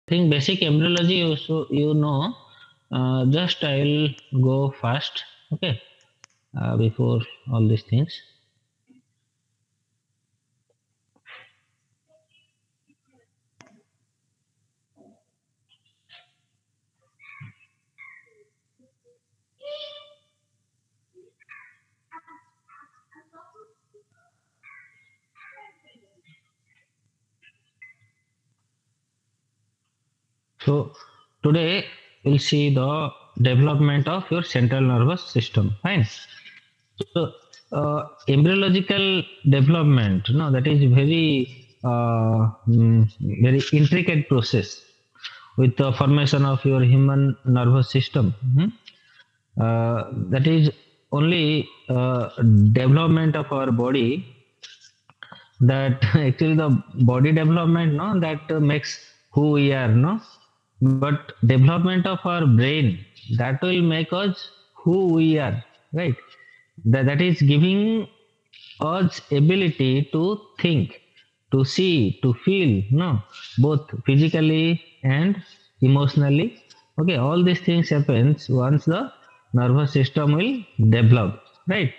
think basic embryology you, so you know. Just I'll go fast. Okay. Before all these things. So today we'll see the development of your central nervous system. Fine. So embryological development, no, that is very intricate process with the formation of your human nervous system. That is only development of our body, that actually the body development, no, that makes who we are, no, but development of our brain, that will make us who we are, right? That is giving us ability to think, to see, to feel, no, both physically and emotionally. Okay, all these things happens once the nervous system will develop, right?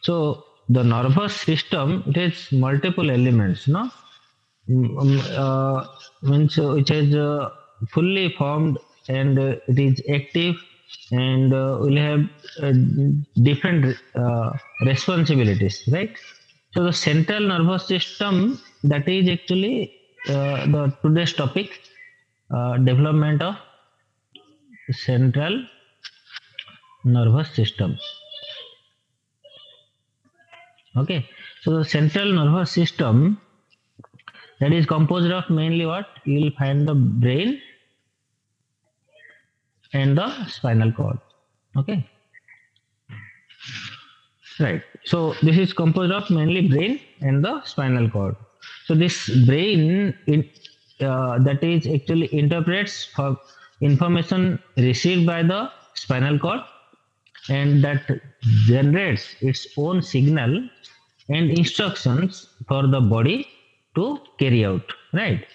So the nervous system, it has multiple elements, no? Means which is fully formed, and it is active, and will have uh, different responsibilities, right? So the central nervous system, that is actually the today's topic, development of central nervous system. Okay, so the central nervous system, that is composed of mainly what? You will find the brain and the spinal cord. Okay, right. So this is composed of mainly brain and the spinal cord. So this brain, that is actually interprets for information received by the spinal cord, and that generates its own signal and instructions for the body to carry out, right?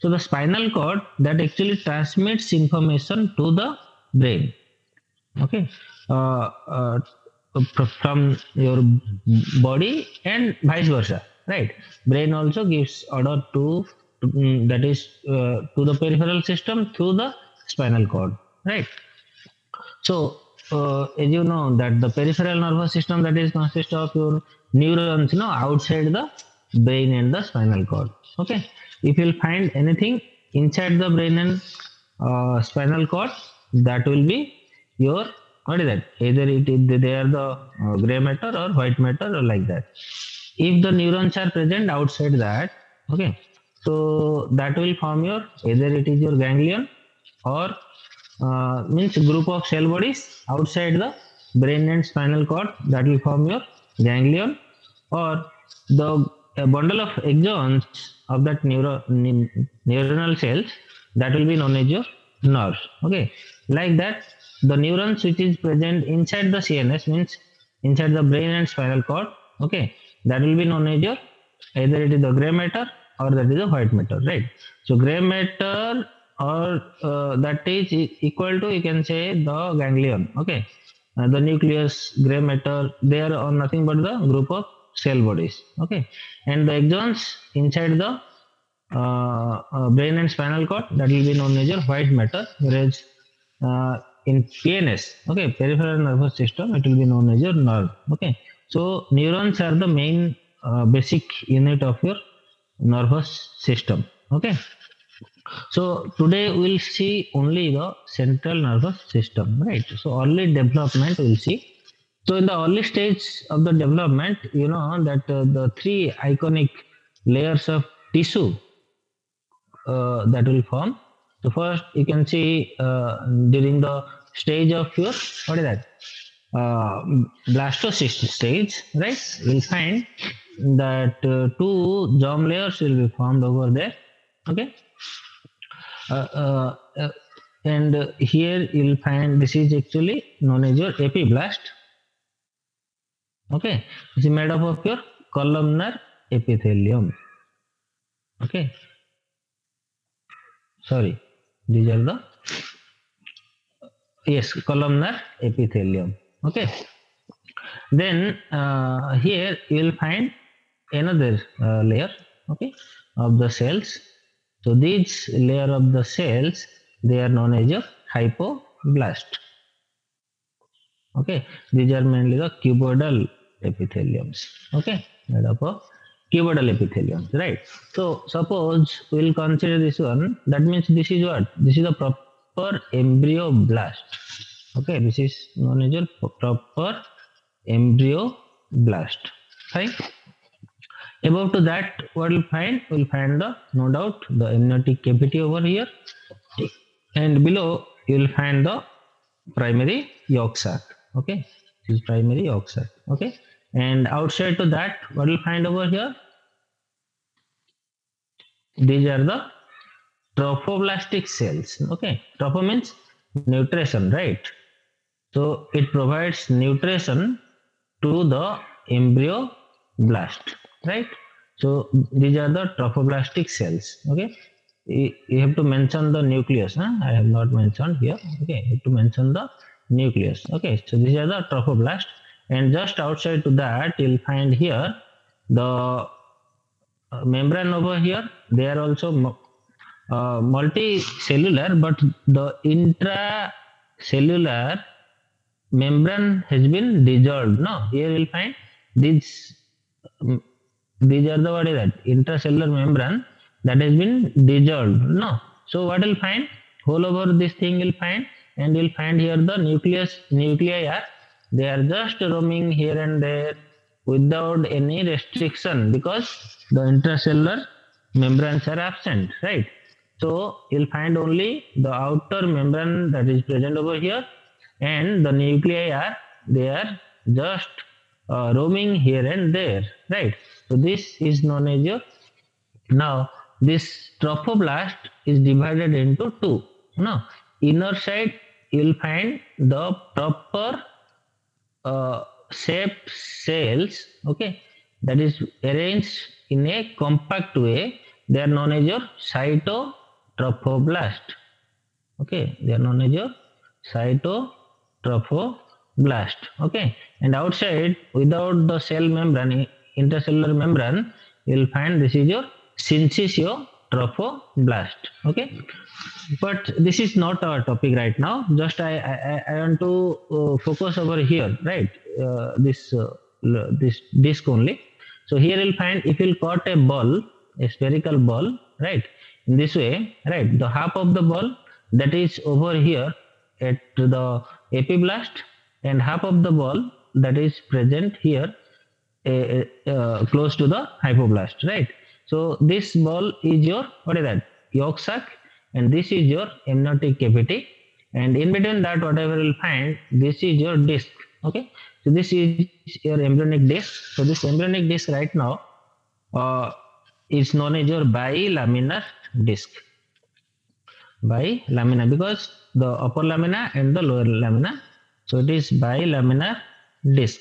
So the spinal cord, that actually transmits information to the brain. Okay, uh, uh, from your body and vice versa, right? Brain also gives order that is to the peripheral system through the spinal cord, right? So as you know that the peripheral nervous system, that is consists of your neurons, outside the brain and the spinal cord. Okay, if you'll find anything inside the brain and spinal cord, that will be your, what is that? Either they are the gray matter or white matter or like that. If the neurons are present outside that, okay, so that will form your, either it is your ganglion, or means group of cell bodies outside the brain and spinal cord, that will form your ganglion, or the a bundle of axons of that neuronal cells, that will be known as your nerves. Okay, like that, the neurons which is present inside the CNS, means inside the brain and spinal cord. Okay, that will be known as your, either it is the gray matter or that is the white matter, right? So gray matter, or that is equal to, you can say, the ganglion. Okay, the nucleus, gray matter, they are nothing but the group of cell bodies. Okay, and the axons inside the brain and spinal cord, that will be known as your white matter, whereas in PNS, okay, peripheral nervous system, it will be known as your nerve. Okay, so neurons are the main basic unit of your nervous system. Okay, so today we'll see only the central nervous system, right? So early development we'll see. So in the early stage of the development, you know that the three iconic layers of tissue that will form. So first you can see during the stage of your, what is that? Blastocyst stage, right? We'll find that two germ layers will be formed over there. Okay, uh, uh, uh, and here you'll find this is actually known as your epiblast. Okay, this is made up of your columnar epithelium. Okay, sorry. These are the, yes, columnar epithelium. Okay. Then here you will find another layer, okay, of the cells. So these layer of the cells, they are known as your hypoblast. Okay, these are mainly the cuboidal epitheliums. Okay, made up of cuboidal epitheliums, right? So suppose we will consider this one. That means this is what? This is the proper embryoblast. Okay, this is known as your proper embryoblast. Right? Above to that, what we'll find? We'll find the, no doubt, the amniotic cavity over here, and below you will find the primary yolk sac. Okay, this is primary yolk sac. Okay, and outside to that, what we'll find over here? These are the trophoblastic cells. Okay, tropho means nutrition, right? So it provides nutrition to the embryoblast, right? So these are the trophoblastic cells. Okay, you have to mention the nucleus. Huh? I have not mentioned here. Okay, you have to mention the nucleus. Okay, so these are the trophoblast, and just outside to that, you'll find here the membrane over here. They are also multicellular, but the intracellular membrane has been dissolved. No, here you will find these. These are the, what is that? Intracellular membrane that has been dissolved. No, so what will find? Whole over this thing will find, and you'll find here the nuclei are, they are just roaming here and there without any restriction, because the intracellular membranes are absent, right? So you'll find only the outer membrane that is present over here, and the nuclei are, they are just roaming here and there, right? So this is known as your, now this trophoblast is divided into two. No, inner side you will find the proper shaped cells, okay, that is arranged in a compact way. They are known as your cytotrophoblast. Okay, they are known as your cytotrophoblast. Okay, and outside, without the cell membrane, intercellular membrane, you will find this is your syncytiotrophoblast. Okay, but this is not our topic right now. Just I want to focus over here, right? This disc only. So here you'll find, if you'll cut a ball, a spherical ball, right? In this way, right? The half of the ball that is over here at the epiblast, and half of the ball that is present here close to the hypoblast, right? So this ball is your, what is that? Yolk sac, and this is your amniotic cavity, and in between that, whatever you will find, this is your disc. Okay, so this is your embryonic disc. So this embryonic disc right now is known as your bilaminar disc. Bilaminar, because the upper lamina and the lower lamina. So it is bilaminar disc.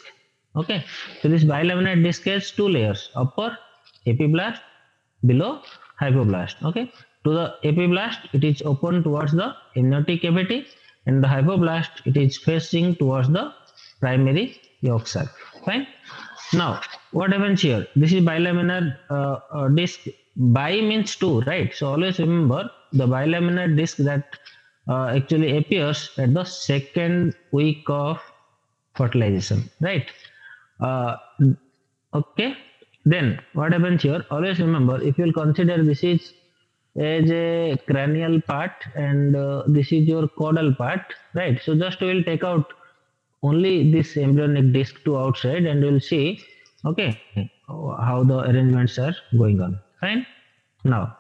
Okay, so this bilaminar disc has two layers: upper epiblast, below hypoblast. Okay, to the epiblast it is open towards the amniotic cavity, and the hypoblast it is facing towards the primary yolk sac. Fine. Now what happens here? This is bilaminar disc. Bi means two, right? So always remember the bilaminar disc that actually appears at the second week of fertilization, right? Okay, then what happens here? Always remember, if you will consider this is as a cranial part, and this is your caudal part, right? So just we will take out only this embryonic disc to outside, and we will see, okay, how the arrangements are going on. Fine. Now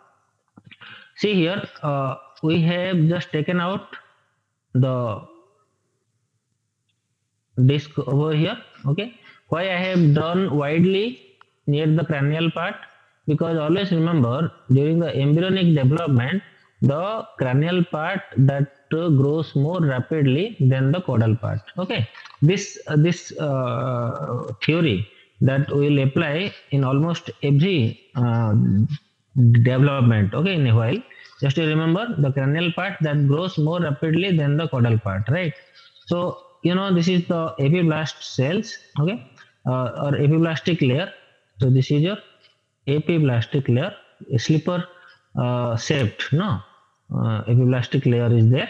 see here, we have just taken out the disc over here. Okay, why I have drawn widely near the cranial part? Because always remember, during the embryonic development, the cranial part that grows more rapidly than the caudal part. Okay, this theory that we will apply in almost every development, okay, in a while. Just to remember the cranial part that grows more rapidly than the caudal part, right? So this is the epiblast cells, okay, or epiblastic layer. So this is your epiblastic layer, a slipper shaped, no, epiblastic layer is there.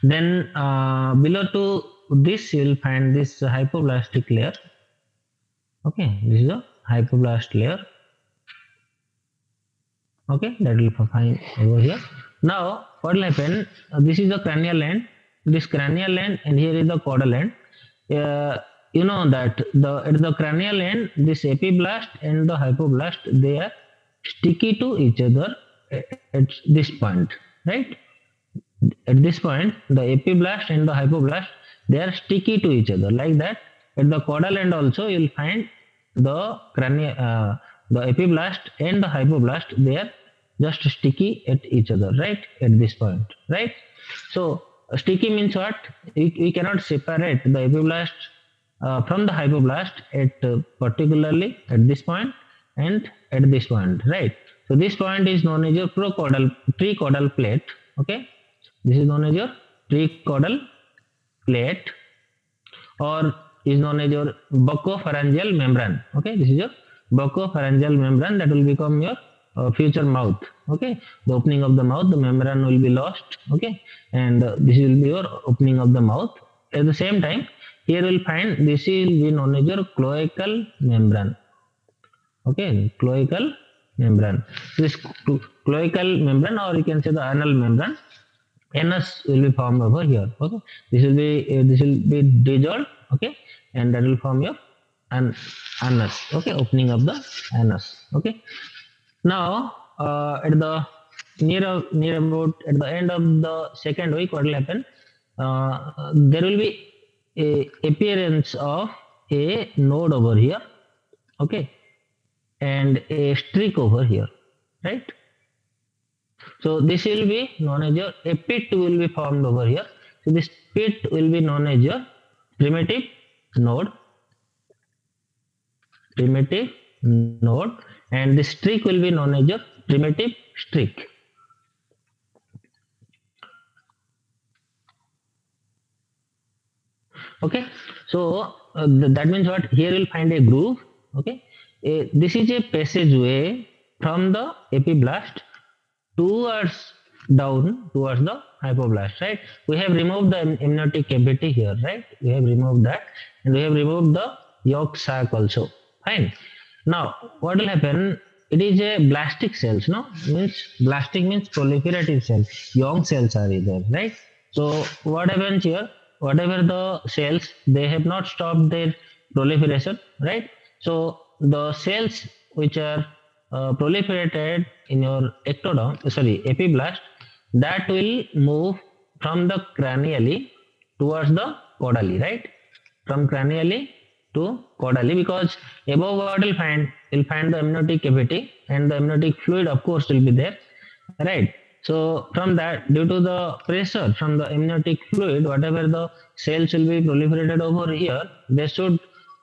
Then below to this you will find this hypoblastic layer. Okay, this is a hypoblast layer. Okay, that will be fine over here. Now what will happen? This is the cranial end. This cranial end, and here is the caudal end. You know that at the cranial end, this epiblast and the hypoblast, they are sticky to each other at this point, right? At this point, the epiblast and the hypoblast, they are sticky to each other, like that. At the caudal end also, you will find the epiblast and the hypoblast, they are just sticky at each other, right? At this point, right? So sticky means what? We cannot separate the epiblast from the hypoblast at particularly at this point and at this point, right? So this point is known as your precaudal plate. Okay, this is known as your precaudal plate, or is known as your buccopharyngeal membrane. Okay, this is your buccopharyngeal membrane that will become your future mouth. Okay, the opening of the mouth, the membrane will be lost. Okay, and this will be your opening of the mouth. At the same time, here we'll find this will be known as your cloacal membrane. Okay, cloacal membrane. This cloacal membrane, or you can say the anal membrane, anus will be formed over here. Okay, this will be dissolved. Okay, and that will form your anus. Okay, opening of the anus. Okay, now at the near about at the end of the second week, what will happen? There will be a appearance of a node over here. Okay, and a streak over here, right? So this will be known as your a pit will be formed over here. So this pit will be known as your primitive node, and the streak will be known as your primitive streak. Okay, so that means what? Here we'll find a groove. Okay, this is a passageway from the epiblast towards down towards the hypoblast, right? We have removed the amniotic cavity here, right? We have removed that, and we have removed the yolk sac also. Fine. Now what will happen? It is a blastic cells, no? Means blastic means proliferative cells. Young cells are there, right? So what happens here? Whatever the cells, they have not stopped their proliferation, right? So the cells which are proliferated in your epiblast, that will move from the cranially towards the caudally, right? From cranially to caudally, because above what will find? You'll find the amniotic cavity, and the amniotic fluid, of course, will be there, right? So from that, due to the pressure from the amniotic fluid, whatever the cells will be proliferated over here, they should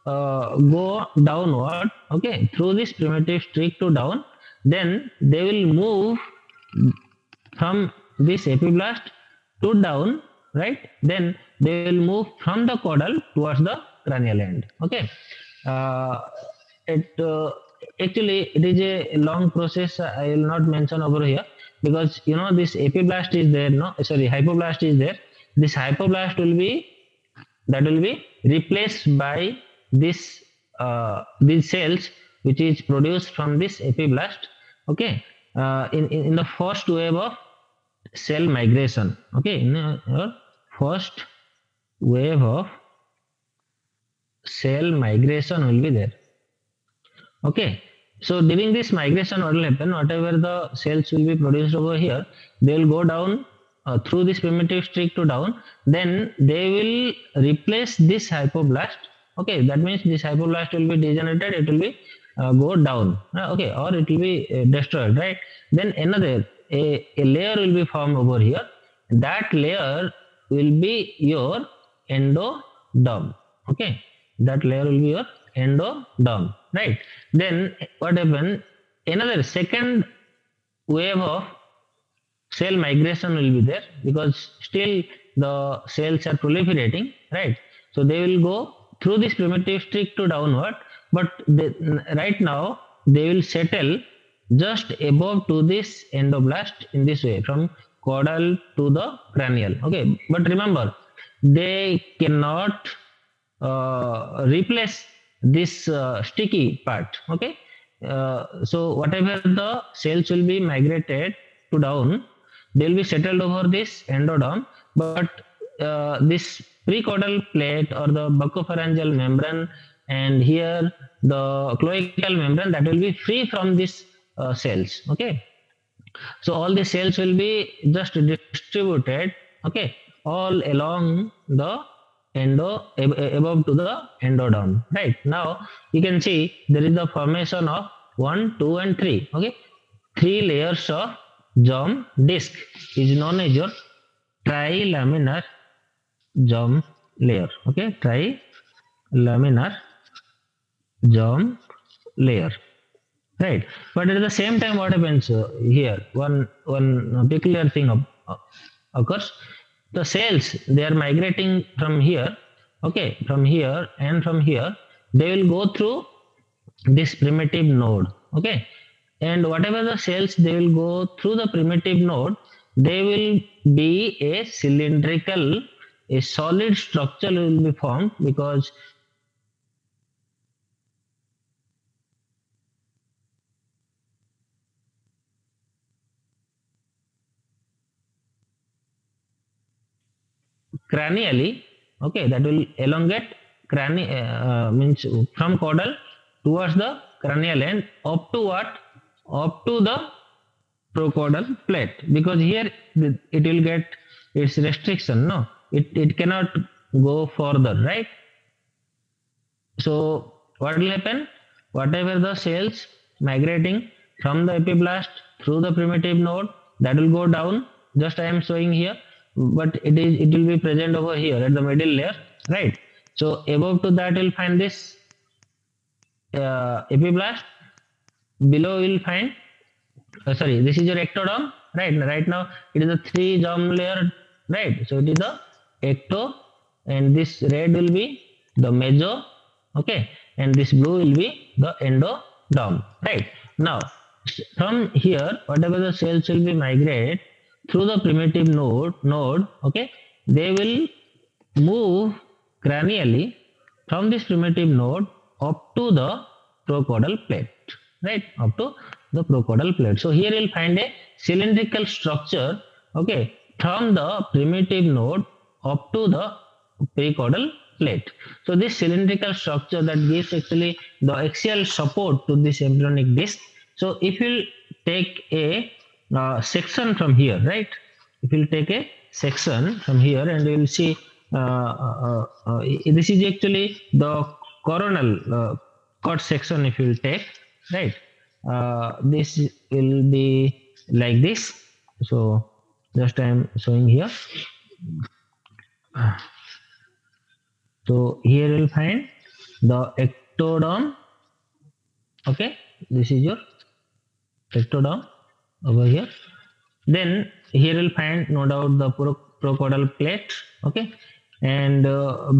go downward, okay, through this primitive streak to down. Then they will move from this epiblast to down, right? Then they will move from the caudal towards the cranial end. Okay, actually it is a long process. I will not mention over here, because this epiblast is there, hypoblast is there. This hypoblast will be replaced by this these cells which is produced from this epiblast. Okay, in the first wave of cell migration. Okay, in your first wave of cell migration will be there. Okay, so during this migration, what will happen? Whatever the cells will be produced over here, they will go down through this primitive streak to down. Then they will replace this hypoblast. Okay, that means this hypoblast will be degenerated. It will be go down. Okay, or it will be destroyed, right? Then another a layer will be formed over here. That layer will be your endoderm. Okay, that layer will be your endoderm, right? Then what happens? Another second wave of cell migration will be there, because still the cells are proliferating, right? So they will go through this primitive streak to downward, but right now they will settle just above to this endoblast in this way, from caudal to the cranial. Okay, but remember, they cannot replace this sticky part. Okay, so whatever the cells will be migrated to down, they'll be settled over this endoderm, but this precaudal plate or the buccopharyngeal membrane, and here the cloacal membrane, that will be free from these cells. Okay, so all the cells will be just distributed, okay, all along the above to the endoderm. Right now you can see there is the formation of 1, 2 and 3. Okay, three layers of germ disc is known as your trilaminar germ layer. Okay, trilaminar germ layer. Right, but at the same time, what happens here? One peculiar thing occurs. The cells, they are migrating from here. Okay, from here and from here, they will go through this primitive node. Okay, and whatever the cells they will go through the primitive node, they will be a cylindrical, a solid structure will be formed, because cranially, okay, that will elongate means from caudal towards the cranial end, up to what, up to the procaudal plate, because here it will get its restriction. No, it cannot go further, right? So what will happen? Whatever the cells migrating from the epiblast through the primitive node, that will go down. Just I am showing here, but it will be present over here at the middle layer, right? So above to that you'll find this epiblast. Below you'll find sorry, this is your ectoderm, right? Right now it is a three germ layer, right? So it is the ecto, and this red will be the meso, okay, and this blue will be the endoderm. Right now, from here, whatever the cells will be migrate through the primitive node, okay, they will move cranially from this primitive node up to the procaudal plate, right? Up to the procaudal plate. So here you'll find a cylindrical structure, okay, from the primitive node up to the precaudal plate. So this cylindrical structure that gives actually the axial support to this embryonic disc. So if you take a section from here, right? If you take a section from here, and you will see this is actually the coronal cut section. If you will take, right, this will be like this. So just I am showing here. So here you will find the ectoderm. Okay, this is your ectoderm over here. Then here you will find no doubt the procaudal plate. Okay, and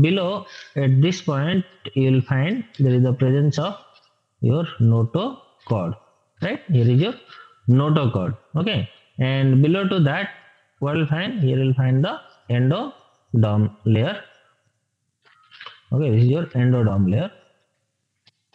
below at this point you will find there is the presence of your notochord. Right, here is your notochord. Okay, and below to that, what will find? Here you will find the endoderm layer. Okay, this is your endoderm layer.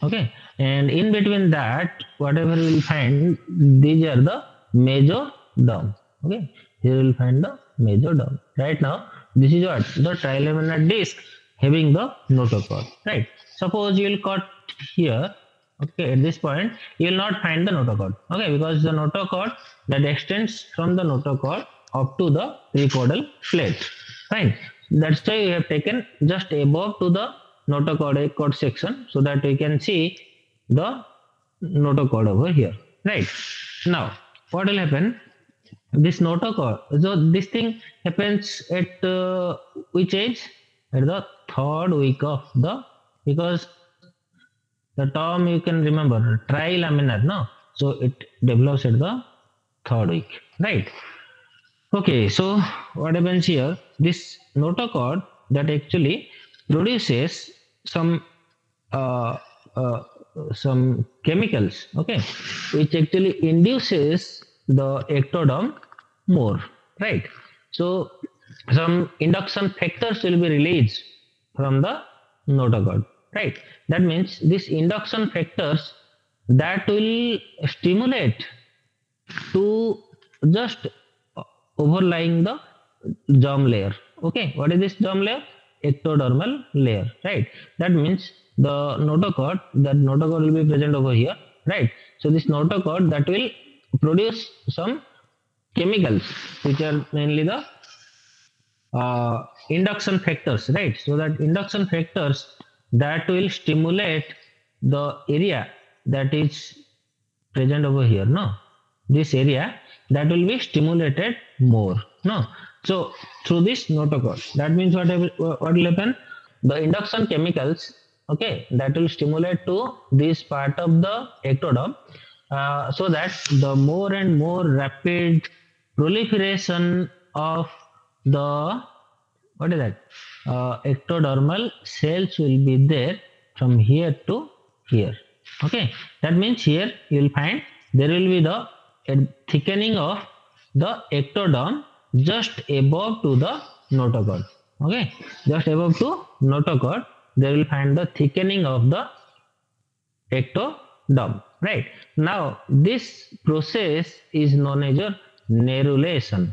Okay, and in between that, whatever you will find, these are the mesoderm. Okay, here you will find the mesoderm. Right now, this is what the trilaminar disc having the notochord. Right. Suppose you will cut here. Okay, at this point you will not find the notochord. Okay, because the notochord that extends from the notochord up to the precaudal plate. Fine. That's why we have taken just above to the notochord section, so that we can see the notochord over here. Right. Now, what will happen? This notochord. So this thing happens at which age? At the third week of the, because the term you can remember trilaminar, no? So it develops at the third week, right? Okay, so what happens here? This notochord that actually produces some uh, uh, some chemicals, okay, which actually induces the ectoderm more, right? So some induction factors will be released from the notochord, right? That means these induction factors that will stimulate to just overlying the germ layer. Okay, what is this germ layer? Ectodermal layer, right? That means the notochord, that notochord will be present over here, right? So this notochord that will produce some chemicals which are mainly the induction factors, right? So that induction factors that will stimulate the area that is present over here, no, this area that will be stimulated more, no. So through this notochord, that means what will happen, the induction chemicals, okay, that will stimulate to this part of the ectoderm, so that the more and more rapid proliferation of the, what is that, ectodermal cells will be there from here to here. Okay, that means here you will find there will be the thickening of the ectoderm just above to the notochord. Okay, just above to notochord there will find the thickening of the ectoderm, right? Now this process is known as your nerulation.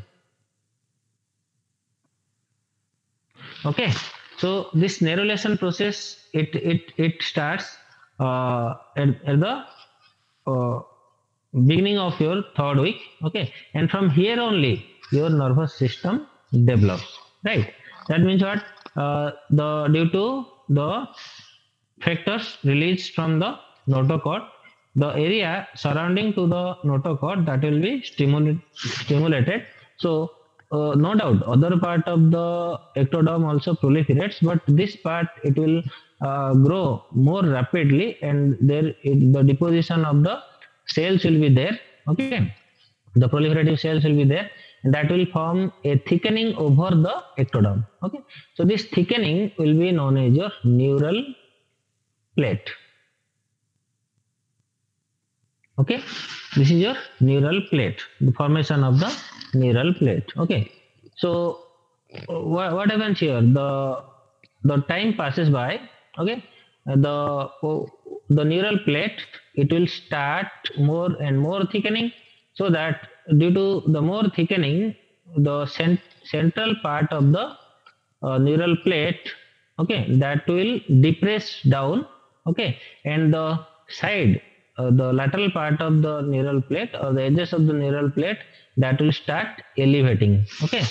Okay, so this nerulation process, it starts at the uh, beginning of your third week. Okay, and from here only your nervous system develops, right? That means what, the due to the factors released from the notochord, the area surrounding to the notochord that will be stimulated. So no doubt other part of the ectoderm also proliferates, but this part it will grow more rapidly, and the deposition of the cells will be there. Okay, the proliferative cells will be there, and that will form a thickening over the ectoderm. Okay, so this thickening will be known as your neural plate. Okay, this is your neural plate, the formation of the neural plate. Okay, so what happens here, the time passes by. Okay, the the neural plate, it will start more and more thickening, so that due to the more thickening, the central part of the neural plate, okay, that will depress down. Okay, and the side, the lateral part of the neural plate or the edges of the neural plate, that will start elevating. Okay,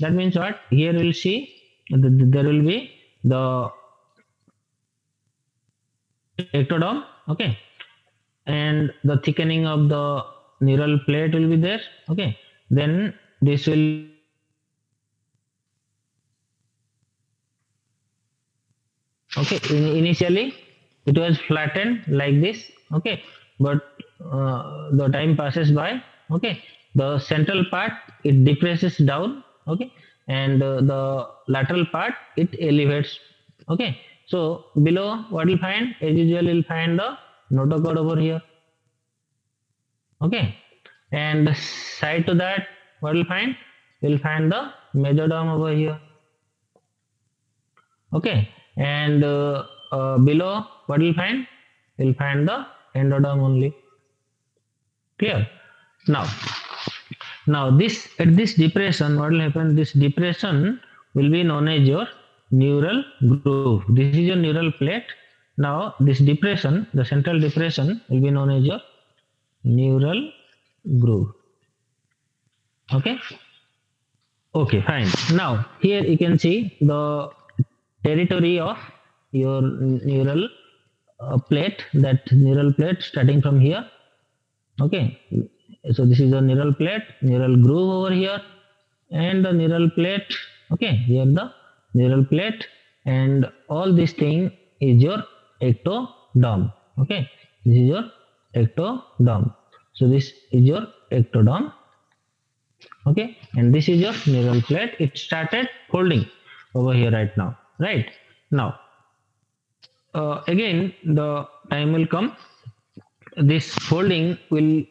that means what, here we'll see there will be the ectoderm. Okay, and the thickening of the neural plate will be there. Okay, then this will, okay, initially it was flattened like this. Okay, but the time passes by. Okay, the central part, it depresses down. Okay, and the lateral part, it elevates. Okay, so below what you'll find, as usual you'll find the notochord over here. Okay, and side to that, what you'll find, you'll find the mesoderm over here. Okay, and below what you'll find, you'll find the endoderm only. Clear? Now, this at this depression, what will happen, this depression will be known as your neural groove. This is your neural plate. Now this depression, the central depression, will be known as your neural groove. Okay, okay, fine. Now here you can see the territory of your neural plate, that neural plate starting from here. Okay, so this is the neural plate, neural groove over here, and the neural plate. Okay, here the neural plate, and all this thing is your ectoderm. Okay, this is your ectoderm. So this is your ectoderm. Okay, and this is your neural plate. It started folding over here right now. Right now, again the time will come, this folding will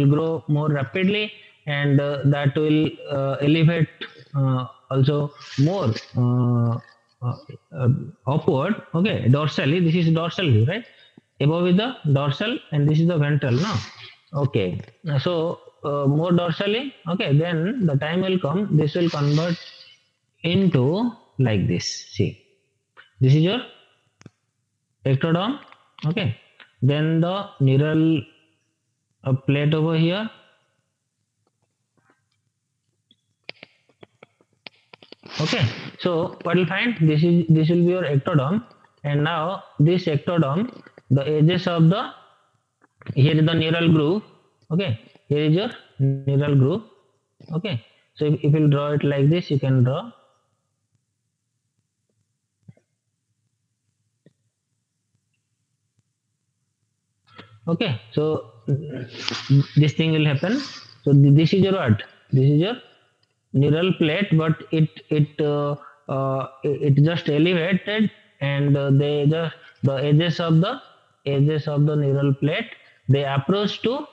grow more rapidly, and that will elevate also more uh, uh, upward. Okay, dorsally, this is dorsal view, right? Above is the dorsal and this is the ventral, no? Okay, so more dorsally. Okay, then the time will come, this will convert into like this. See, this is your ectoderm. Okay, then the neural plate over here. Okay, so what you'll find, this will be your ectoderm, and now this ectoderm, the edges of the, here is the neural groove. Okay, here is your neural groove. Okay, so if you draw it like this, you can draw. Okay, so this thing will happen. So this is your what? This is your neural plate, but it just elevated, and they just, the edges of the neural plate, they approach to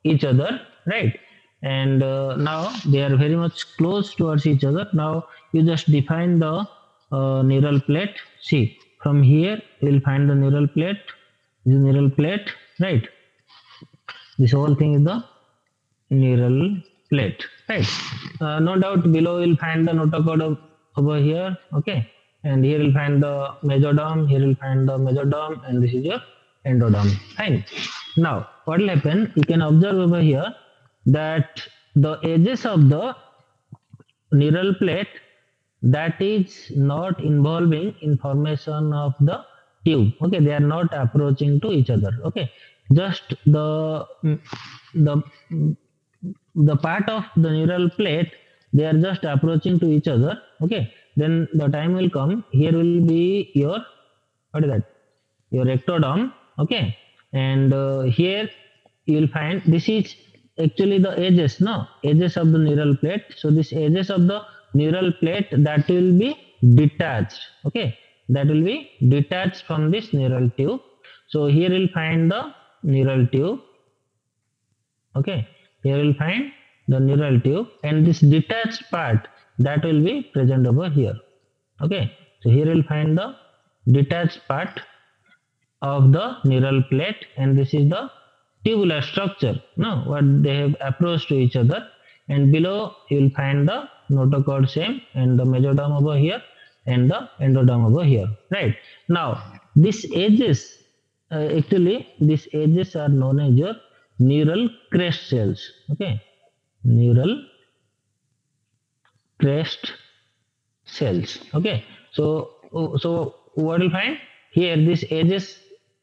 each other, right? And now they are very much close towards each other. Now you just define the neural plate. See, from here you will find the neural plate. This is neural plate, right? This whole thing is the neural plate, right? No doubt below you'll find the notochord over here. Okay, and here you'll find the mesoderm, here you'll find the mesoderm, and this is your endoderm. Fine. Now what will happen, you can observe over here that the edges of the neural plate, that is not involving in formation of the tube. Okay, they are not approaching to each other. Okay, just the the part of the neural plate, they are just approaching to each other. Okay, then the time will come, here will be your, what is that, your ectoderm. Okay, and here you will find, this is actually the edges, no, edges of the neural plate. So this edges of the neural plate, that will be detached. Okay, that will be detached from this neural tube. So here you will find the neural tube. Okay, here you will find the neural tube, and this detached part, that will be present over here. Okay, so here you will find the detached part of the neural plate, and this is the tubular structure, no, what they have approached to each other. And below you will find the notochord same, and the mesoderm over here, and the endoderm over here, right? Now these edges, actually these edges are known as your neural crest cells. Okay, neural crest cells. Okay, so what you'll find here, these edges,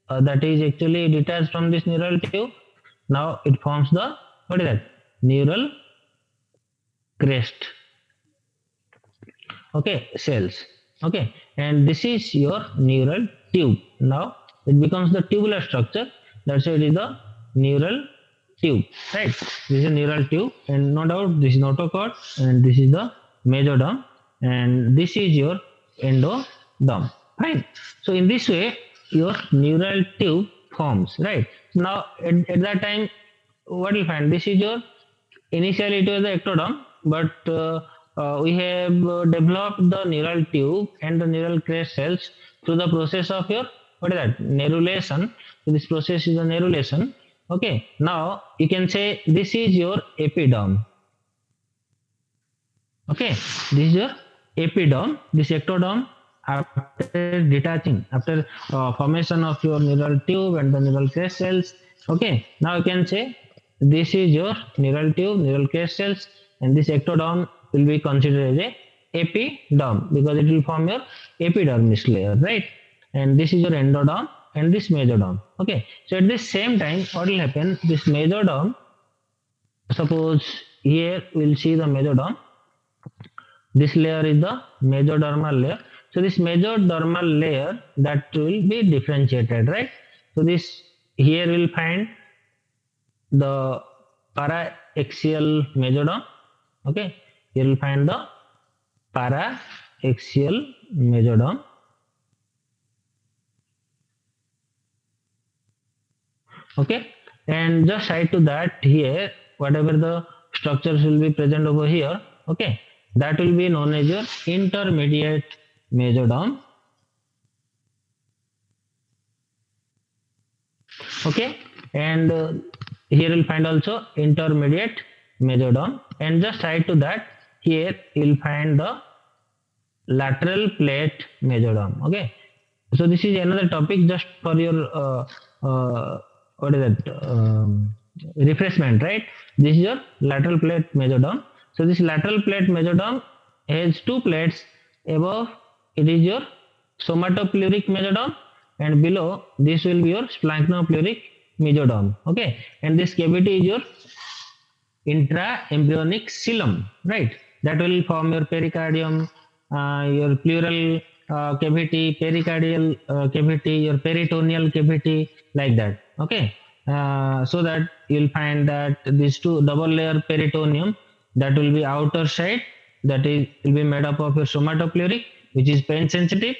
that is actually detached from this neural tube. Now it forms the, what is that, neural crest. Okay, cells. Okay, and this is your neural tube. Now it becomes the tubular structure, that's why it is the neural tube, right? This is a neural tube, and no doubt this is notochord, and this is the mesoderm, and this is your endoderm. Fine. So in this way your neural tube forms, right? Now at that time, what you find, this is your, initially it was the ectoderm, but we have developed the neural tube and the neural crest cells through the process of your, what is that, nerulation. So this process is the nerulation. Okay, now you can say this is your epiderm. Okay, this is your epiderm. This ectoderm, after detaching, after formation of your neural tube and the neural crest cells. Okay, now you can say this is your neural tube, neural crest cells, and this ectoderm will be considered as a epiderm, because it will form your epidermis layer, right? And this is your endoderm and this mesoderm. Okay, so at the same time, what will happen, this mesoderm, suppose here we'll see the mesoderm, this layer is the mesodermal layer. So this mesodermal layer, that will be differentiated, right? So this, here we'll find the paraaxial mesoderm. Okay, you will find the para-axial mesoderm. Okay, and just side to that here, whatever the structures will be present over here. Okay, that will be known as your intermediate mesoderm. Okay, and here you'll find also intermediate mesoderm, and just side to that here you'll find the lateral plate mesoderm. Okay, so this is another topic just for your what is that refreshment, right? This is your lateral plate mesoderm. So this lateral plate mesoderm has two plates. Above it is your somatopleuric mesoderm, and below this will be your splanchnopleuric mesoderm. Okay, and this cavity is your intraembryonic xylem, right? That will form your pericardium, your pleural cavity, pericardial cavity, your peritoneal cavity, like that. Okay, so that you'll find that these two double layer peritoneum, that will be outer side, that is will be made up of your somatopleuric, which is pain sensitive,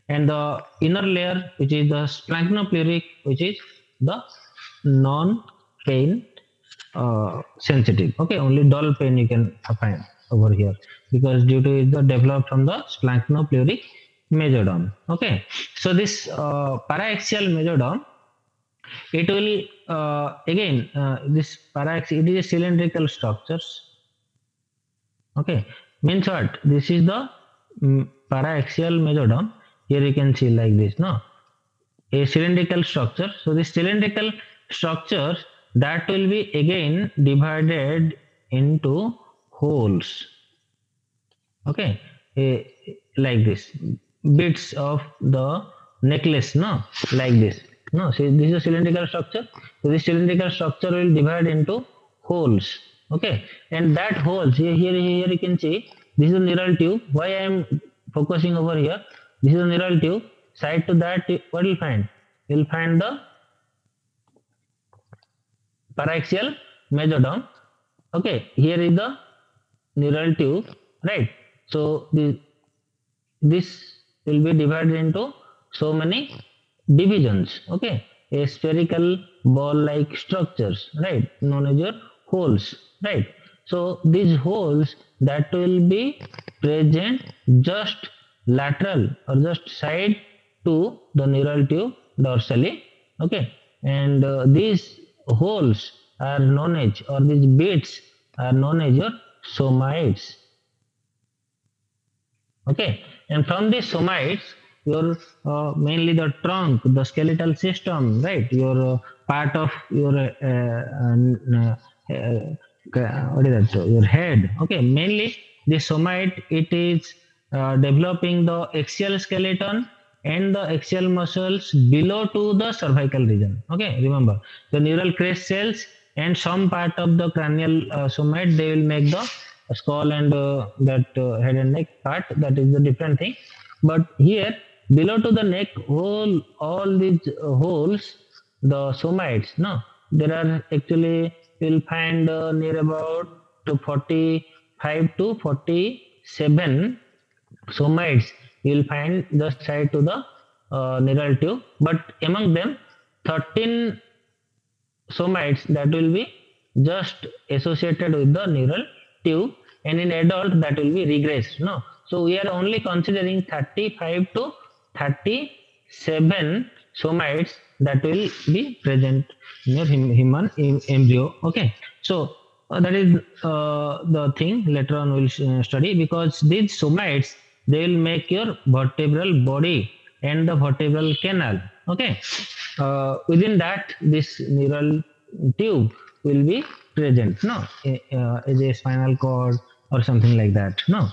and the inner layer, which is the splanchnopleuric, which is the non pain sensitive. Okay, only dull pain you can find over here, because due to it the developed from the splanchnopleuric mesoderm. Okay, so this paraxial mesoderm, it will again this paraxial, it is a cylindrical structures. Okay, means what? This is the paraxial mesoderm. Here you can see like this, no, a cylindrical structure. So this cylindrical structure, that will be again divided into holes. Okay, like this, bits of the necklace, no, like this. No, see, this is a cylindrical structure. So this cylindrical structure will divide into holes. Okay, and that holes here you can see this is a neural tube. Why I am focusing over here? This is a neural tube. Side to that, what you'll find? You'll find the paraxial mesoderm. Okay, here is the neural tube, right? So this will be divided into so many divisions. Okay, a spherical ball-like structures, right, known as your holes, right? So these holes, that will be present just lateral or just side to the neural tube dorsally. Okay, and these holes are known as, or these bits are known as your somites. Okay, and from these somites, your mainly the trunk, the skeletal system, right? Your part of your what is that? Your head. Okay, mainly the somite, it is developing the axial skeleton and the axial muscles below to the cervical region. Okay, remember the neural crest cells and some part of the cranial somite, they will make the skull and that head and neck part. That is the different thing. But here below to the neck, all these holes, the somites, no, there are actually, you'll find near about to 45 to 47 somites you'll find just side to the neural tube, but among them 13 somites that will be just associated with the neural tube, and in adult that will be regressed, no. So we are only considering 35 to 37 somites that will be present in your human embryo. Okay, so that is the thing later on we'll study, because these somites, they will make your vertebral body and the vertebral canal. Okay, within that this neural tube will be present, no, as a spinal cord or something like that, no.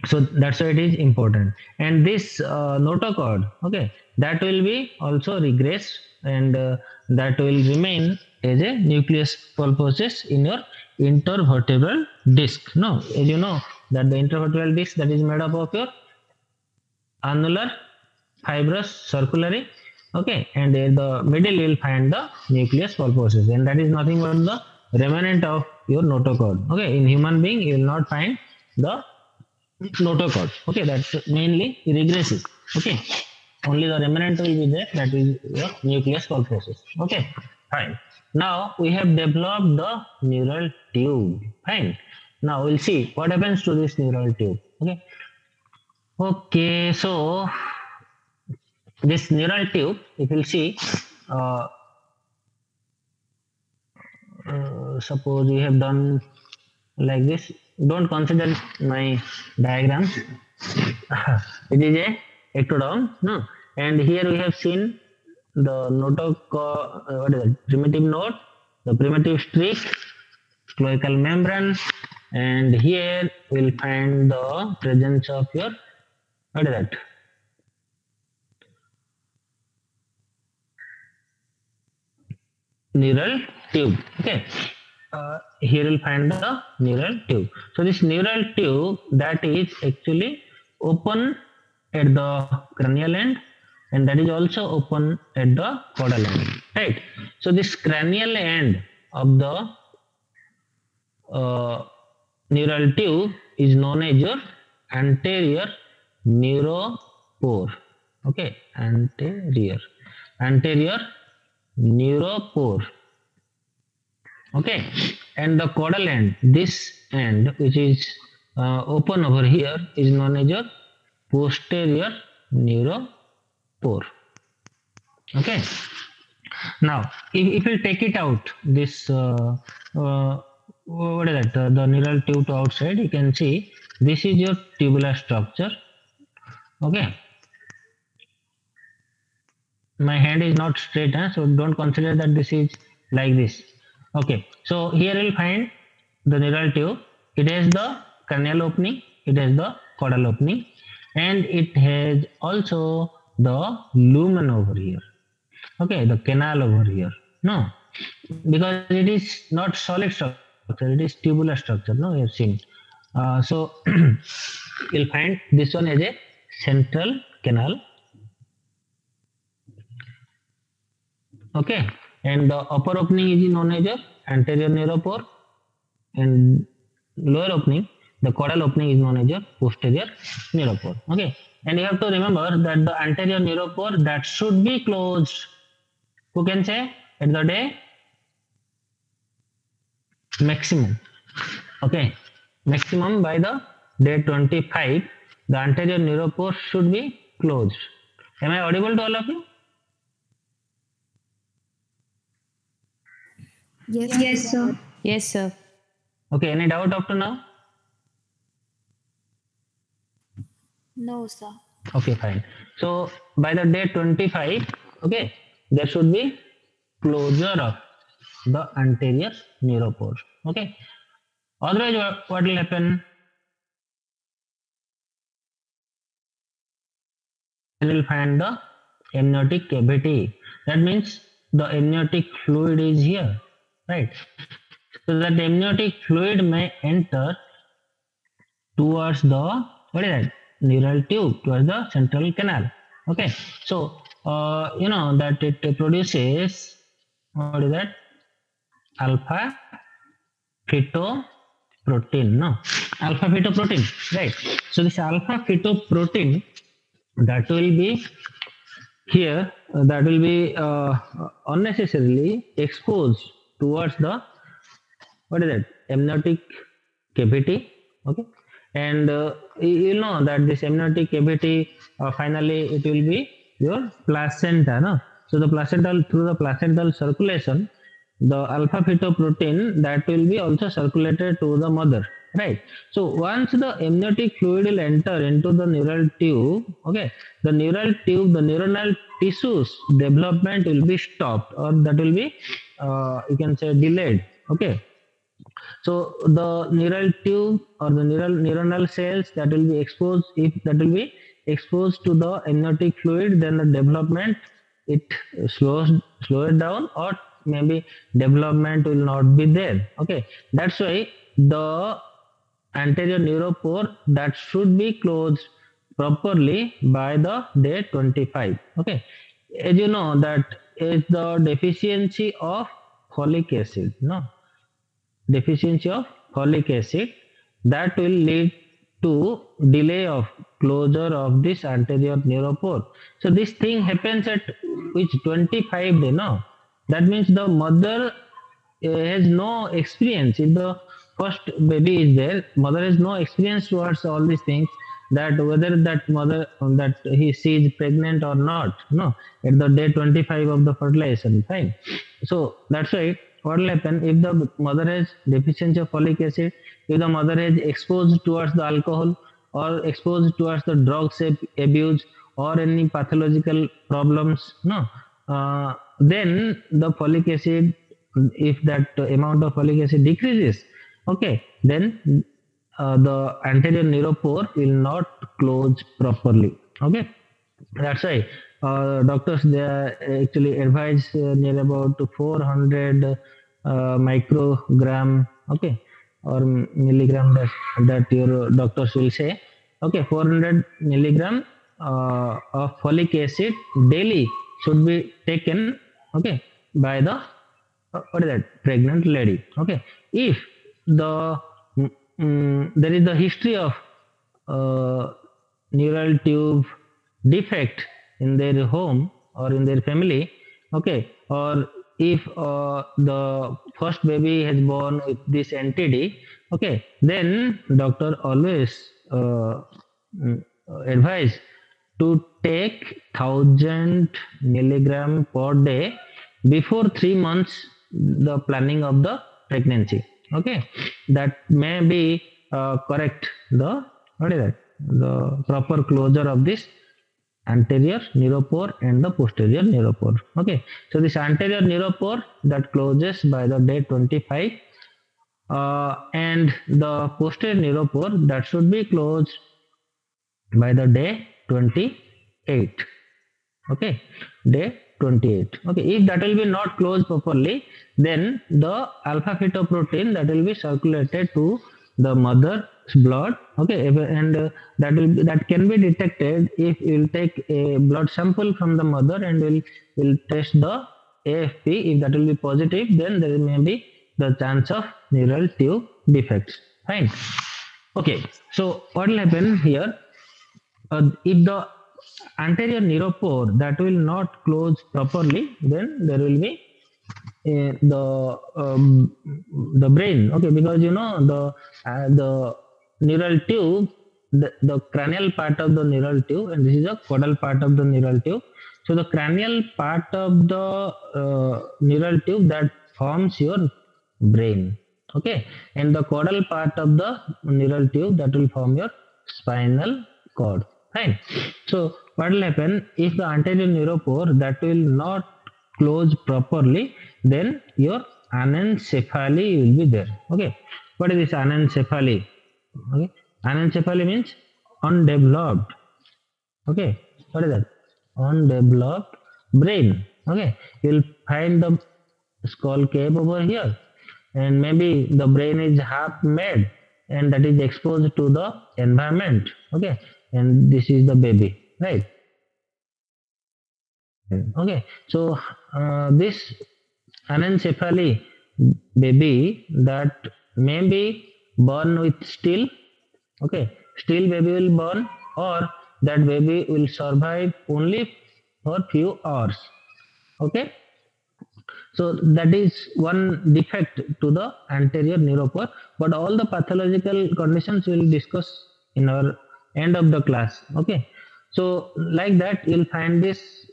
So that's why it is important. And this notochord, okay, that will be also regress, and that will remain as a nucleus pulposus in your intervertebral disc. No, as you know that the intervertebral disc, that is made up of your annular fibrous circulatory. Okay, and in the middle you will find the nucleus pulposus, and that is nothing but the remnant of your notochord. Okay, in human being you will not find the notochord. Okay, that's mainly regressive. Okay, only the remnant will be there, that is your nucleus pulposus. Okay, fine. Now we have developed the neural tube. Fine. Now we'll see what happens to this neural tube. Okay. Okay, so this neural tube, if you'll see, uh, suppose we have done like this. Don't consider my diagrams. It is a ectoderm, no? And here we have seen the what is it? Primitive node, the primitive streak, cloacal membrane, and here we'll find the presence of your what is that? Neural tube. Okay. Here you'll find the neural tube. So this neural tube that is actually open at the cranial end and that is also open at the caudal end. Right. So this cranial end of the neural tube is known as your anterior neuropore. Okay, anterior neuropore. Okay, and the caudal end, this end which is open over here is known as your posterior neuropore. Okay, now if we take it out, this what is that? The neural tube to outside, you can see this is your tubular structure. Okay, my hand is not straight, so don't consider that this is like this. Okay, so here you'll find the neural tube. It has the cranial opening, it has the caudal opening, and it has also the lumen over here. Okay, the canal over here. No, because it is not solid structure, it is tubular structure. No, you have seen. So you'll find this one as a central canal. Okay, and the upper opening is known as your anterior neuropore, and lower opening, the caudal opening, is known as your posterior neuropore. Okay, and you have to remember that the anterior neuropore that should be closed. Who can say at the day maximum? Okay, maximum by the day 25, the anterior neuropore should be closed. Am I audible to all of you? Yes, sir. Yes, sir. Okay, any doubt up to now? No, sir. Okay, fine. So by the day 25, okay, there should be closure of the anterior neuropore. Okay. Otherwise, what will happen? You will find the amniotic cavity. That means the amniotic fluid is here, right? So that amniotic fluid may enter towards the what is that? Neural tube, towards the central canal. Okay. So you know that it produces what is that? Alpha fetoprotein. No, alpha fetoprotein, right? So this alpha fetoprotein that will be here, that will be unnecessarily exposed towards the what is that? Amniotic cavity. Okay, and you know that this amniotic cavity finally it will be your placenta. No, so the placental, through the placental circulation, the alpha fetoprotein that will be also circulated to the mother, right? So once the amniotic fluid will enter into the neural tube, okay, the neural tube, the neuronal tissues development will be stopped, or that will be you can say delayed. Okay, so the neural tube or the neuronal cells that will be exposed, if that will be exposed to the amniotic fluid, then the development it slow it down, or maybe development will not be there. Okay, that's why the anterior neuropore that should be closed properly by the day 25. Okay, as you know that is the deficiency of folic acid. No, deficiency of folic acid, that will lead to delay of closure of this anterior neuropore. So this thing happens at which 25 day, no? That means the mother has no experience. If the first baby is there, mother has no experience towards all these things, that whether that mother that she is pregnant or not, no, at the day 25 of the fertilization, fine. So that's why what will happen if the mother has deficiency of folic acid, if the mother is exposed towards the alcohol or exposed towards the drugs abuse or any pathological problems, no, then the folic acid, if that amount of folic acid decreases, okay, then the anterior neuropore will not close properly. Okay, that's why doctors they actually advise near about 400 microgram, okay, or milligram, that your doctors will say, okay, 400 milligram of folic acid daily should be taken, okay, by the what is that, pregnant lady. Okay, if the there is the history of uh, neural tube defect in their home or in their family, okay, or if the first baby has born with this entity, okay, then doctor always advise to take 1,000 milligram per day before 3 months the planning of the pregnancy. Okay, that may be correct the what is that, the proper closure of this anterior neuropore and the posterior neuropore. Okay, so this anterior neuropore that closes by the day 25, and the posterior neuropore that should be closed by the day 28. Okay, day 28. Okay, if that will be not closed properly, then the alpha fetoprotein that will be circulated to the mother's blood, okay, and that can be detected if you will take a blood sample from the mother and will test the AFP. If that will be positive, then there may be the chance of neural tube defects, fine. Okay, so what will happen here, if the anterior neuropore that will not close properly, then there will be the brain, okay, because you know the neural tube, the cranial part of the neural tube, and this is the caudal part of the neural tube. So the cranial part of the neural tube that forms your brain, okay, and the caudal part of the neural tube that will form your spinal cord, fine. So what will happen if the anterior neuropore that will not close properly, then your anencephaly will be there. Okay, what is this anencephaly? Okay, anencephaly means undeveloped. Okay, what is that? Undeveloped brain. Okay, you'll find the skull cave over here, and maybe the brain is half made and that is exposed to the environment. Okay, and this is the baby, right? Okay, so this anencephaly baby that may be born with still, okay, still baby will born, or that baby will survive only for few hours. Okay, so that is one defect to the anterior neuropore, but all the pathological conditions we will discuss in our end of the class. Okay, so like that you'll find this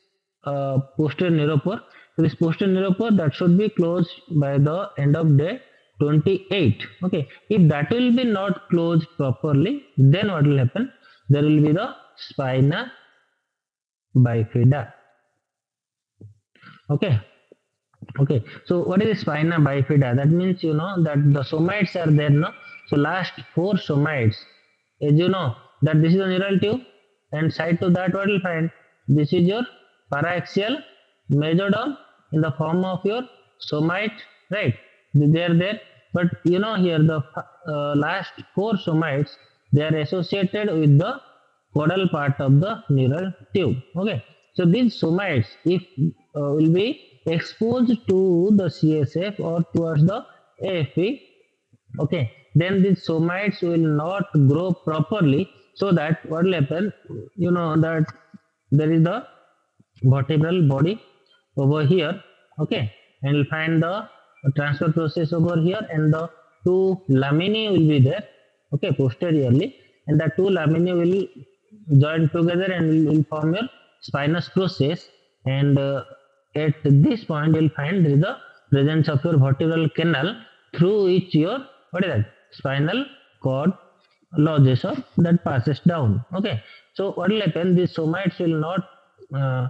posterior neuropore. So this posterior neuropore that should be closed by the end of day 28. Okay, if that will be not closed properly, then what will happen? There will be the spina bifida. Okay, okay, so what is spina bifida? That means you know that the somites are there, no? So last four somites, as you know that this is the neural tube, and side to that what will find? This is your paraxial mesoderm in the form of your somite, right? They are there, but you know here the last four somites, they are associated with the caudal part of the neural tube. Okay, so these somites, if will be exposed to the CSF or towards the AFP, Okay, then these somites will not grow properly. So that what will happen, you know that there is the vertebral body over here, okay, and you'll find the transfer process over here, and the two laminae will be there, okay, posteriorly, and the two laminae will join together and will form your spinous process, and at this point you'll find there is the presence of your vertebral canal through which your what is that spinal cord lodges or that passes down. Okay, so what will happen, these somites will not uh,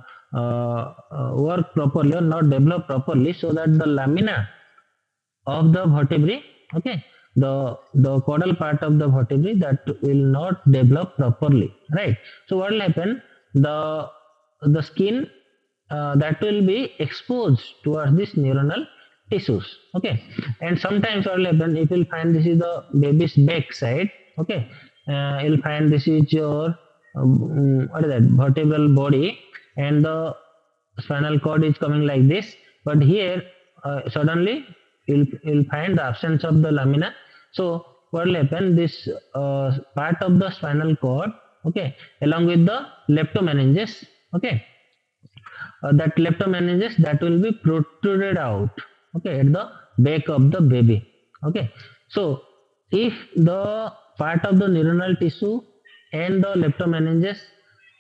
work properly or not develop properly, so that the lamina of the vertebrae, okay, the caudal part of the vertebrae that will not develop properly, right? So what will happen, the skin that will be exposed towards this neuronal tissues, okay, and sometimes what will happen, if you'll find this is the baby's back side, okay, you'll find this is your what is that vertebral body, and the spinal cord is coming like this, but here suddenly you'll find the absence of the lamina. So what will happen, this part of the spinal cord, okay, along with the leptomeninges, okay, that leptomeninges that will be protruded out, okay, at the back of the baby, okay. So if the part of the neuronal tissue and the leptomeninges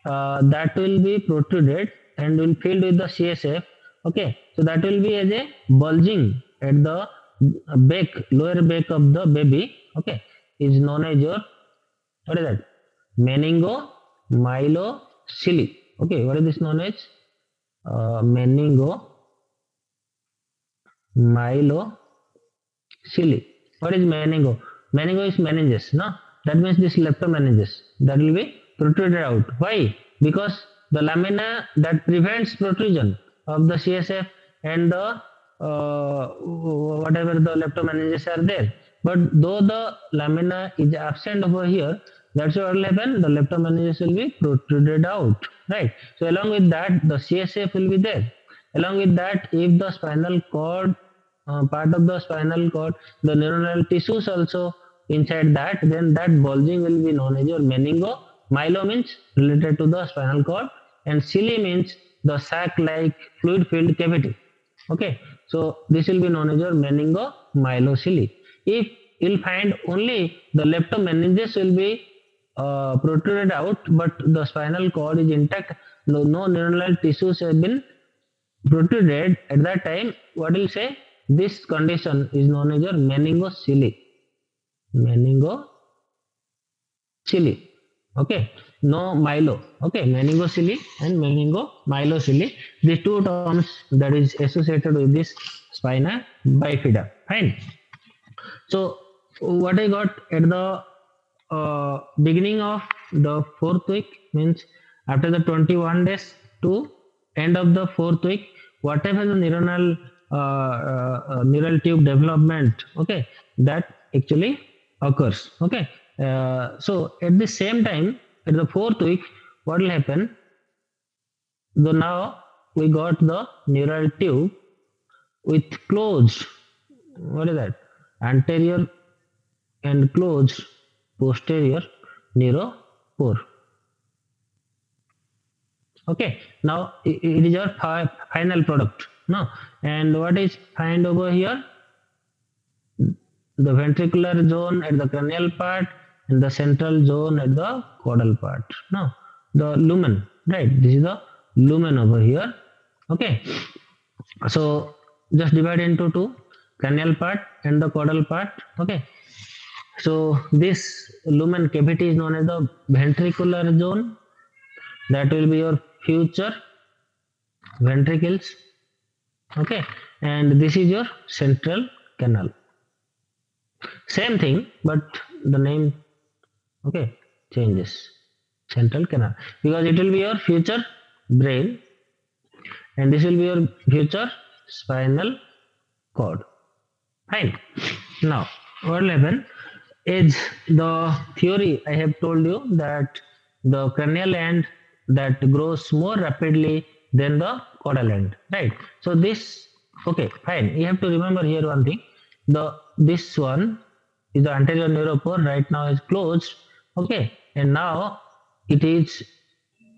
that will be protruded and will filled with the CSF, okay, so that will be as a bulging at the back, lower back of the baby, okay, is known as your what is that meningo myelocele, okay. What is this known as meningo myelocele. What is meningo? Meningo is meninges, no? That means this leptomeninges that will be protruded out. Why? Because the lamina that prevents protrusion of the CSF and the whatever the leptomeninges are there. But though the lamina is absent over here, that's what will happen. The leptomeninges will be protruded out, right? So along with that, the CSF will be there. Along with that, if the spinal cord part of the spinal cord, the neuronal tissues also inside that, then that bulging will be known as your meningo. Myelo means related to the spinal cord, and cele means the sac-like fluid-filled cavity. Okay, so this will be known as your meningo myelocele. If you'll find only the leptomeninges will be protruded out, but the spinal cord is intact, no neuronal tissues have been protruded at that time, what will say, this condition is known as your meningocele. Meningocele, okay, no myelo, okay, meningocele and meningomyelocele, the two terms that is associated with this spina bifida, fine. So what I got at the beginning of the fourth week, means after the 21 days to end of the fourth week, whatever the neural tube development, okay, that actually occurs, okay. So at the same time, at the fourth week, what will happen, so now we got the neural tube with closed, what is that, anterior and closed posterior neuropore. Okay, now it is your final product, no? And what is find over here, the ventricular zone at the cranial part and the central zone at the caudal part, no? The lumen, right? This is the lumen over here, okay. So just divide into two, cranial part and the caudal part, okay. So this lumen cavity is known as the ventricular zone, that will be your future ventricles, okay, and this is your central canal. Same thing, but the name, okay, changes. Central canal, because it will be your future brain, and this will be your future spinal cord, fine. Now what will happen is, the theory I have told you that the cranial end that grows more rapidly than the caudal end, right? So this, okay, fine, you have to remember here one thing, the this one is the anterior neuropore. Right now is closed. Okay, and now it is,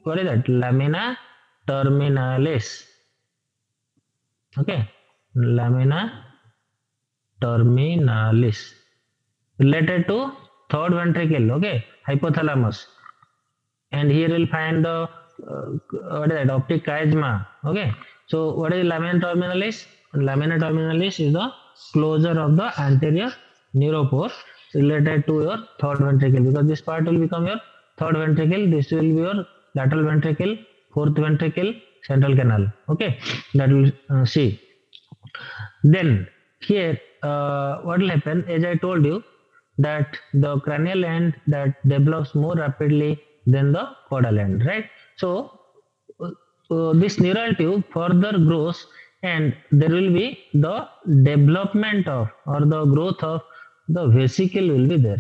what is that? Lamina terminalis. Okay, lamina terminalis related to third ventricle. Okay, hypothalamus, and here we'll find the what is that? Optic chiasma. Okay, so what is lamina terminalis? Lamina terminalis is the closure of the anterior neuropore related to your third ventricle, because this part will become your third ventricle. This will be your lateral ventricle, fourth ventricle, central canal. Okay, that will see. Then here, what will happen? As I told you, that the cranial end that develops more rapidly than the caudal end, right? So this neural tube further grows, and there will be the development of, or the growth of, the vesicle will be there.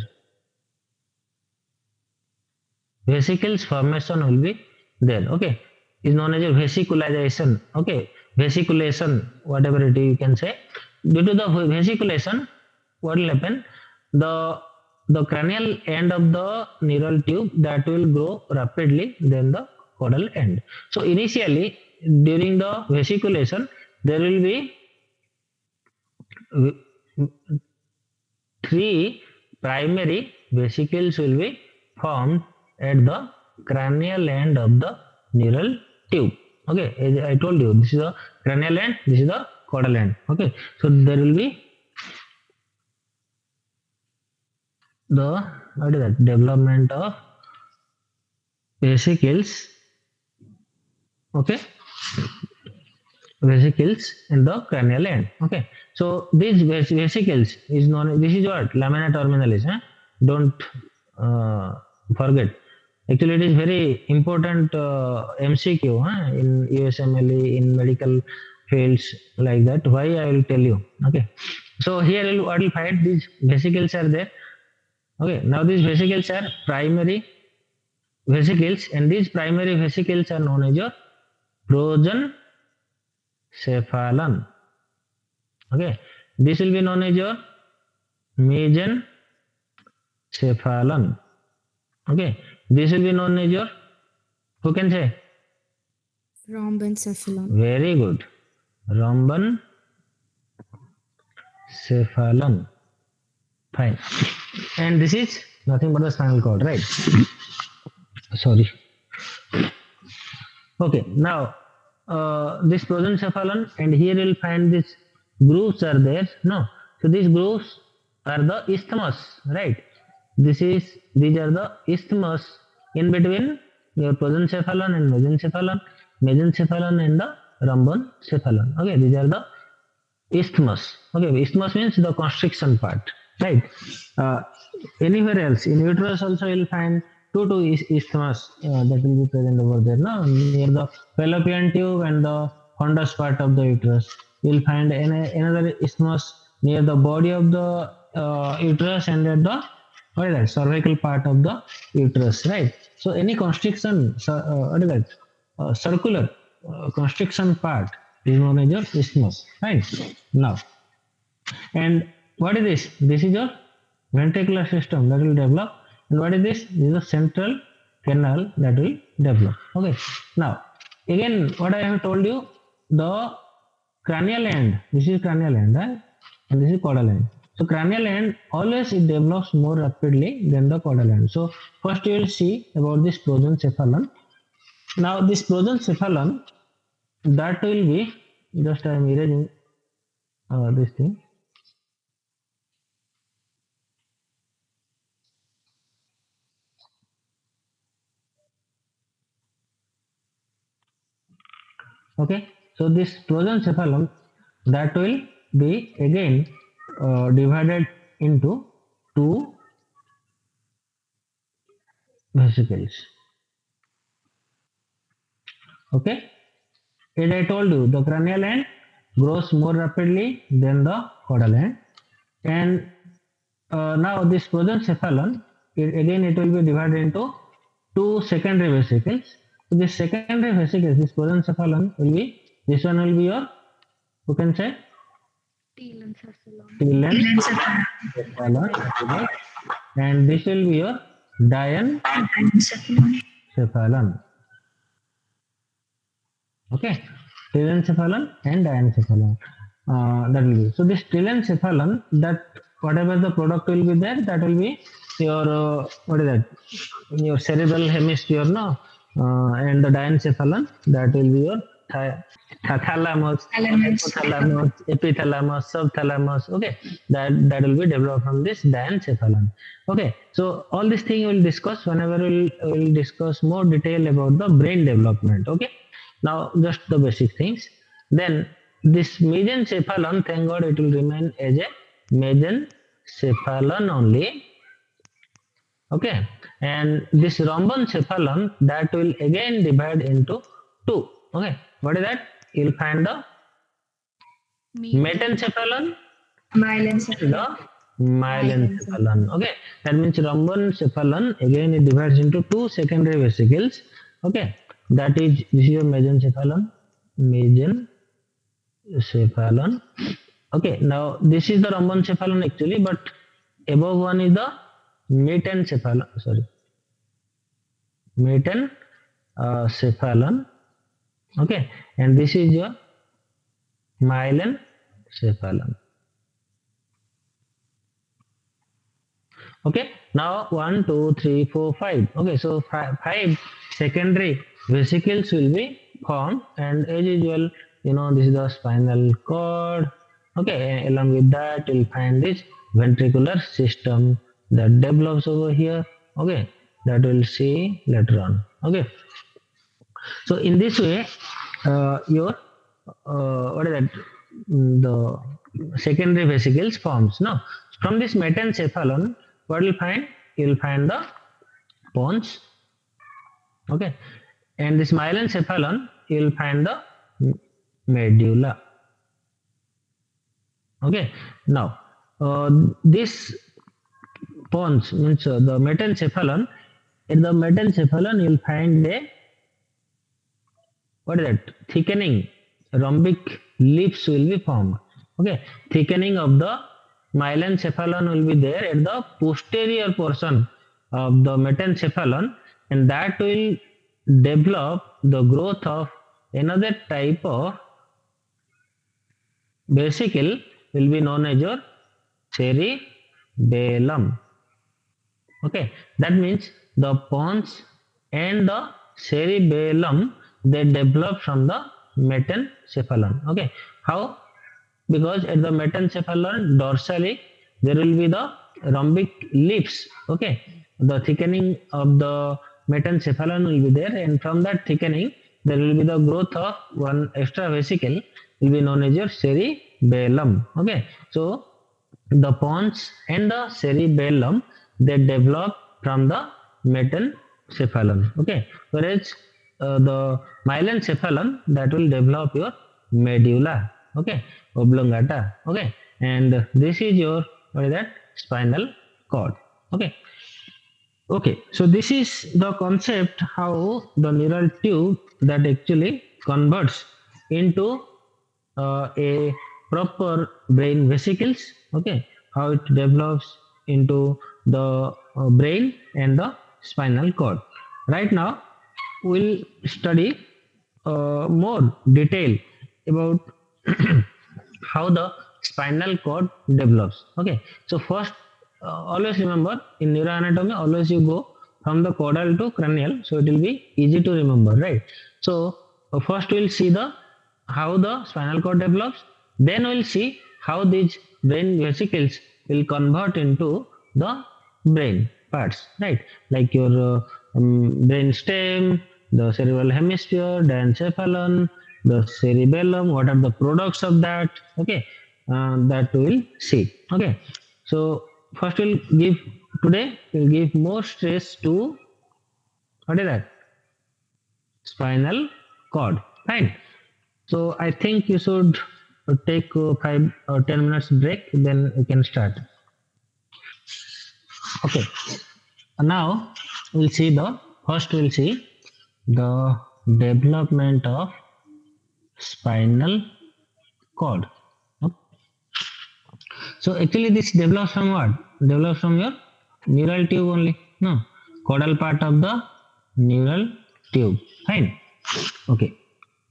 Vesicles formation will be there. Okay, is known as a vesiculization. Okay, vesiculation, whatever it is you can say. Due to the vesiculation, what will happen? The cranial end of the neural tube that will grow rapidly than the caudal end. So initially, during the vesiculation, there will be three primary vesicles will be formed at the cranial end of the neural tube. Okay, as I told you, this is the cranial end, this is the caudal end. Okay, so there will be the, what is that, development of vesicles. Okay, vesicles in the cranial end. Okay, so these vesicles is known, this is what, lamina terminalis. Don't forget. Actually, it is very important MCQ in USMLE, in medical fields like that. Why, I will tell you. Okay, so here what will find, these vesicles are there. Okay, now these vesicles are primary vesicles, and these primary vesicles are known as your prosencephalon. Okay, this will be known as your mesencephalon. Okay, this will be known as your, who can say? Rhombencephalon. Very good. Rhombencephalon. Fine. And this is nothing but the spinal cord, right? Sorry. Okay, now this prosencephalon, and here you'll find these grooves are there. No, so these grooves are the isthmus, right? These are the isthmus in between your prosencephalon and mesencephalon and the rhombencephalon. Okay, these are the isthmus. Okay, isthmus means the constriction part, right? Anywhere else in uterus also you'll find two isthmus that will be present over there. No, near the fallopian tube and the fundus part of the uterus, you'll find another isthmus near the body of the uterus and at the, what is that, cervical part of the uterus, right? So any constriction, what is that, circular constriction part is known as your isthmus, right? Now, and what is this? This is your ventricular system that will develop. And what is this? This is the central canal that will develop. Okay. Now, again, what I have told you, the cranial end, this is cranial end, right? And this is caudal end. So cranial end always it develops more rapidly than the caudal end. So first you will see about this prosencephalon. Now this prosencephalon, that will be, just I am erasing this thing. Okay, so this prosencephalon, that will be again divided into two vesicles. Okay, as I told you, the cranial end grows more rapidly than the caudal end, and now this prosencephalon, it will be divided into two secondary vesicles. So this secondary vesicles, this prosencephalon will be, this one will be your, who can say, telencephalon, and this will be your diencephalon. Okay, telencephalon and diencephalon. That will be. So this telencephalon, that whatever the product will be there, that will be your what is that? Your cerebral hemisphere, no, and the diencephalon, that will be your thalamus, hypothalamus, epithalamus, subthalamus. Okay, that will be developed from this diencephalon. Okay, so all these things we'll discuss whenever we'll discuss more detail about the brain development. Okay, now just the basic things. Then this mesencephalon, thank God it will remain as a mesencephalon only. Okay, and this rhombencephalon, that will again divide into two. Okay, what is that? You'll find the metencephalon, the myelencephalon. Okay, that means rhombencephalon again it divides into two secondary vesicles. Okay, that is this is your mesencephalon, mesencephalon. Okay, now this is the rhombencephalon actually, but above one is the metencephalon. Sorry, metencephalon. Okay, and this is your myelencephalon. Okay, now 1, 2, 3, 4, 5. Okay, so five secondary vesicles will be formed, and as usual, you know, this is the spinal cord. Okay, along with that, you'll find this ventricular system that develops over here. Okay, that we'll see later on. Okay, so in this way, your what is that? The secondary vesicles forms. Now, from this metencephalon, what you'll find? You'll find the pons. Okay, and this myelencephalon, you'll find the medulla. Okay, now this pons means the metencephalon. In the metencephalon, you'll find a what is that? Thickening rhombic lips will be formed. Okay, thickening of the myelencephalon will be there at the posterior portion of the metencephalon, and that will develop the growth of another type of vesicle will be known as your cerebellum. Okay, that means the pons and the cerebellum, they develop from the metencephalon. Okay, how? Because at the metencephalon dorsally there will be the rhombic lips. Okay, the thickening of the metencephalon will be there, and from that thickening there will be the growth of one extra vesicle will be known as your cerebellum. Okay, so the pons and the cerebellum, they develop from the metencephalon. Okay, whereas the myelencephalon, that will develop your medulla. Okay, oblongata. Okay, and this is your what is that? Spinal cord. Okay. Okay, so this is the concept how the neural tube that actually converts into a proper brain vesicles. Okay, how it develops into the brain and the spinal cord. Right now, we'll study more detail about how the spinal cord develops. Okay, so first, always remember in neuroanatomy, always you go from the caudal to cranial, so it will be easy to remember, right? So first we'll see the how the spinal cord develops, then we'll see how these brain vesicles will convert into the brain parts, right? Like your brain stem, the cerebral hemisphere, diencephalon, the cerebellum, what are the products of that? Okay, that we'll see. Okay, so first we'll give more stress to what is that? Spinal cord. Fine. So I think you should take 5 or 10 minutes break, then we can start. Okay. Now we'll see the development of spinal cord. Okay. So actually this develops from what? Develops from your neural tube only. No, caudal part of the neural tube. Fine. Okay.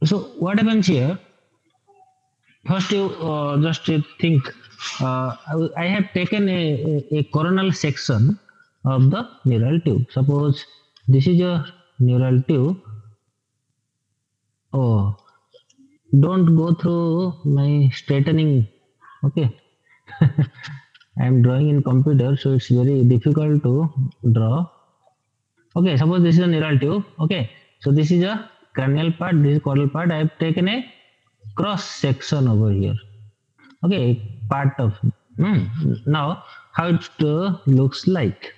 So what happens here? First, you just think. I have taken a coronal section of the neural tube. Suppose this is your neural tube. Oh, don't go through my straightening. Okay. I am drawing in computer, so it's very difficult to draw. Okay, suppose this is a neural tube. Okay, so this is a cranial part, this is caudal part. I have taken a cross section over here. Okay, part of. Now, how it looks like.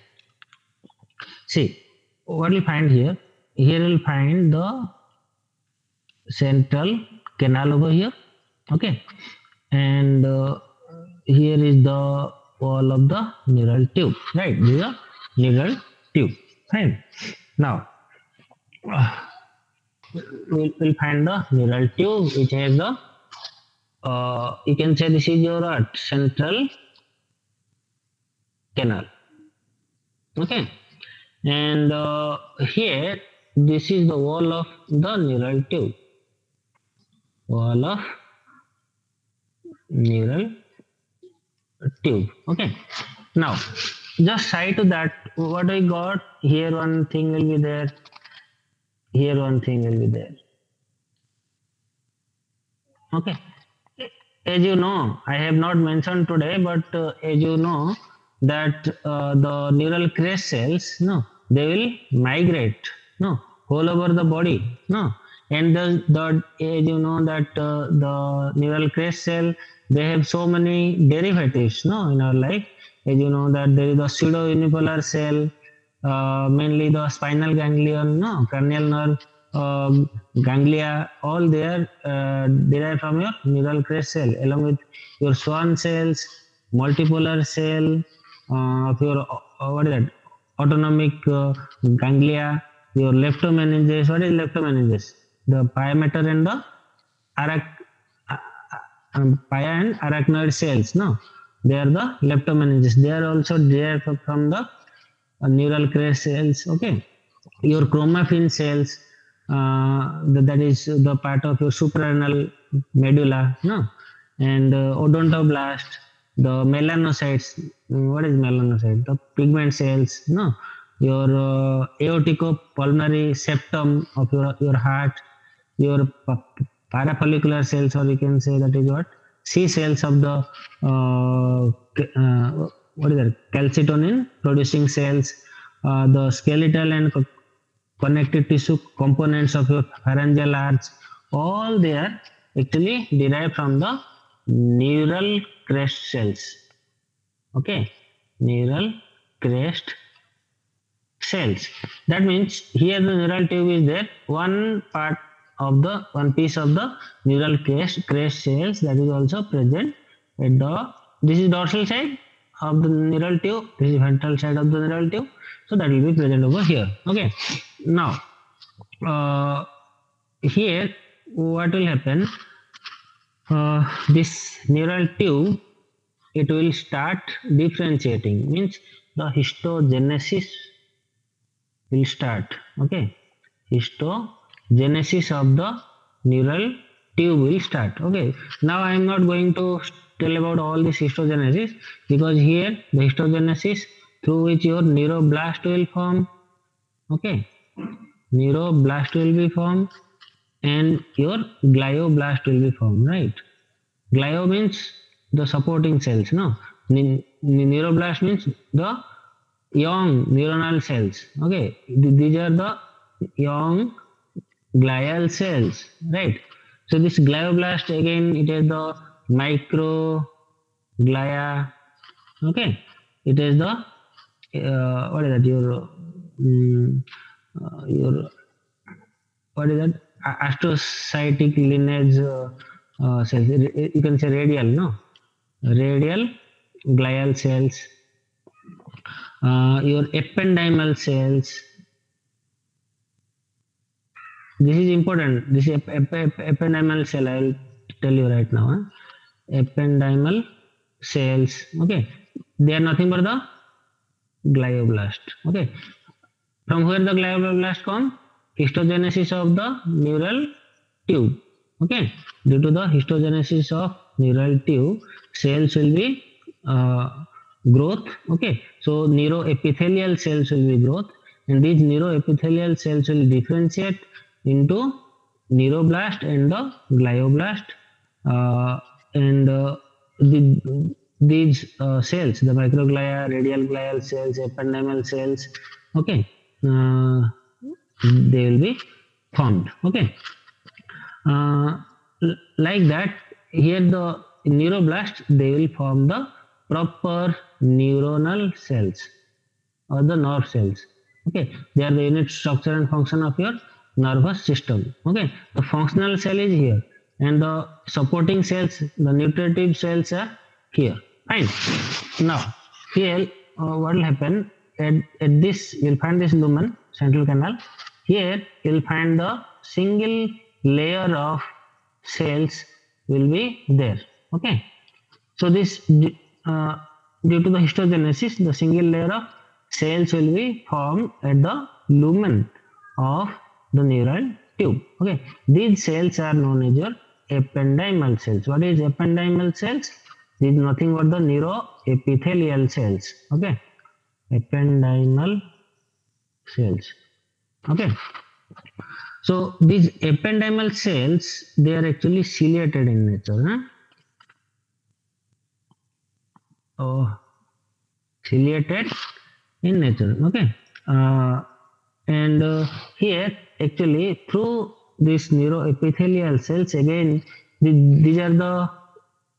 See, what we'll find here. Here we'll find the central canal over here. Okay, and here is the wall of the neural tube. Right, this is a neural tube. Fine. Now, we'll find the neural tube which has the you can say this is your central canal. Okay, and here this is the wall of the neural tube. Wall of neural tube. Okay, now just side to that, what I got here, one thing will be there. Here one thing will be there. Okay, as you know, I have not mentioned today, but as you know that the neural crest cells, no, they will migrate, no, all over the body, no, and the as you know that the neural crest cell, they have so many derivatives, no, in our life. As you know that there is a pseudo unipolar cell, mainly the spinal ganglion, no, cranial nerve, ganglia, all they are derived from your neural crest cell, along with your Schwann cells, multipolar cell, of your what is that? Autonomic ganglia, your leptomeninges. What is leptomeninges? The pia mater and the pia and arachnoid cells. No, they are the leptomeninges. They are also derived from the neural crest cells. Okay, your chromaffin cells, that is the part of your suprarenal medulla, no, and odontoblast, the melanocytes. What is melanocyte? The pigment cells, no, your aorticopulmonary septum of your heart, your parafollicular cells, or you can say that is what C cells of the what is that? Calcitonin producing cells, the skeletal and connective tissue components of your pharyngeal arch, all they are actually derived from the neural crest cells. Okay, neural crest cells. That means here the neural tube is there, one piece of the neural crest cells that is also present at the, this is dorsal side of the neural tube, this is ventral side of the neural tube, so that will be present over here. Okay, now here what will happen, this neural tube, it will start differentiating, means the histogenesis will start. Okay, histogenesis of the neural tube will start. Okay, now I am not going to tell about all this histogenesis, because here the histogenesis through which your neuroblast will form. Okay, neuroblast will be formed and your glioblast will be formed, right? Glio means the supporting cells, no? Neuroblast means the young neuronal cells. Okay, these are the young glial cells, right? So this glioblast, again, it is the microglia. Okay, it is the what is that? Your what is that? Astrocytic lineage cells. You can say radial, no? Radial glial cells. Your ependymal cells. This is important. This ependymal cell, I will tell you right now. Ependymal cells. Okay, they are nothing but the glioblast. Okay, from where the glioblast come? Histogenesis of the neural tube. Okay, due to the histogenesis of neural tube, cells will be uh, growth. Okay, so neuroepithelial cells will be growth, and these neuroepithelial cells will differentiate into neuroblast and the glioblast, and these cells, the microglia, radial glial cells, ependymal cells, okay, uh, they will be formed. Okay, uh, like that, here the neuroblast, they will form the proper neuronal cells or the nerve cells. Okay, they are the unit structure and function of your nervous system. Okay, the functional cell is here, and the supporting cells, the nutritive cells, are here. Fine. Now here, what will happen? At this, you'll find this lumen, central canal. Here you'll find the single layer of cells will be there. Okay, so this, due to the histogenesis, the single layer of cells will be formed at the lumen of the neural tube. Okay, these cells are known as your ependymal cells. What is ependymal cells? This is nothing but the neuroepithelial cells. Okay, ependymal cells. Okay, so these ependymal cells, they are actually ciliated in nature. Oh, ciliated in nature. Okay, and here actually through these neuroepithelial cells, again these are the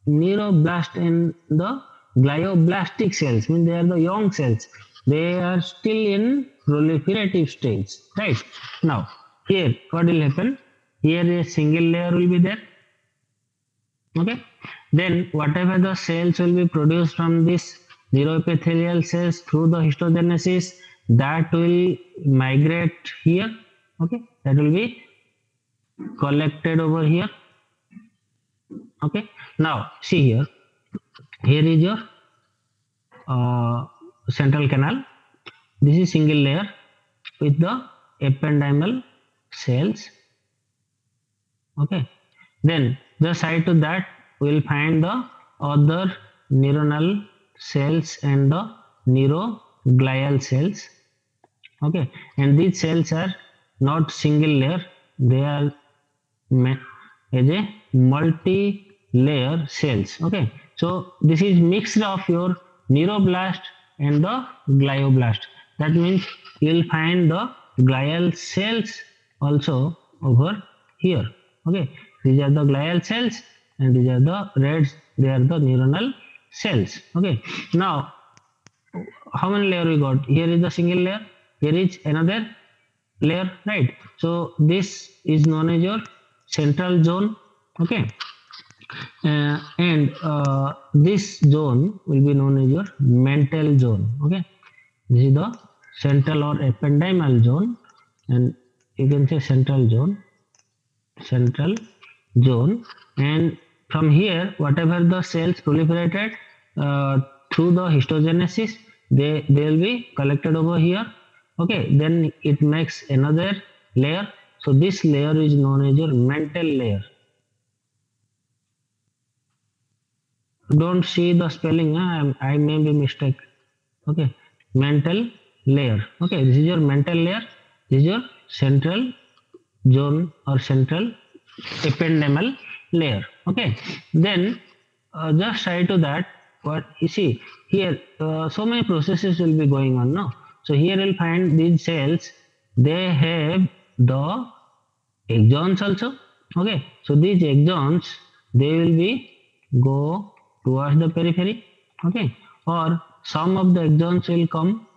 neuroblast and the glioblastic cells, mean they are the young cells, they are still in proliferative stage. Right, now here what will happen? Here a single layer will be there. Okay, then whatever the cells will be produced from this neuroepithelial cells through the histogenesis, that will migrate here. Okay, that will be collected over here. Okay, now see here, here is your central canal. This is single layer with the ependymal cells. Okay, then the side to that we will find the other neuronal cells and the neuroglial cells. Okay, and these cells are not single layer, they are as a multi-layer cells. Okay, so this is mixed of your neuroblast and the glioblast. That means you will find the glial cells also over here. Okay, these are the glial cells and these are the reds, they are the neuronal cells. Okay, now how many layer we got? Here is the single layer, here is another layer, right? So this is known as your central zone. Okay, and this zone will be known as your mental zone. Okay, this is the central or ependymal zone, and you can say central zone, and from here whatever the cells proliferated through the histogenesis, they will be collected over here. Okay, then it makes another layer. So this layer is known as your mental layer. Don't see the spelling, I may be mistake. Okay, mental layer. Okay, this is your mental layer, this is your central zone or central ependymal layer. Okay, then just side to that, what you see here, so many processes will be going on now. So here you'll find these cells, they have the axons also. Okay, so these axons, they will be go towards the periphery. Okay, or some of the axons will come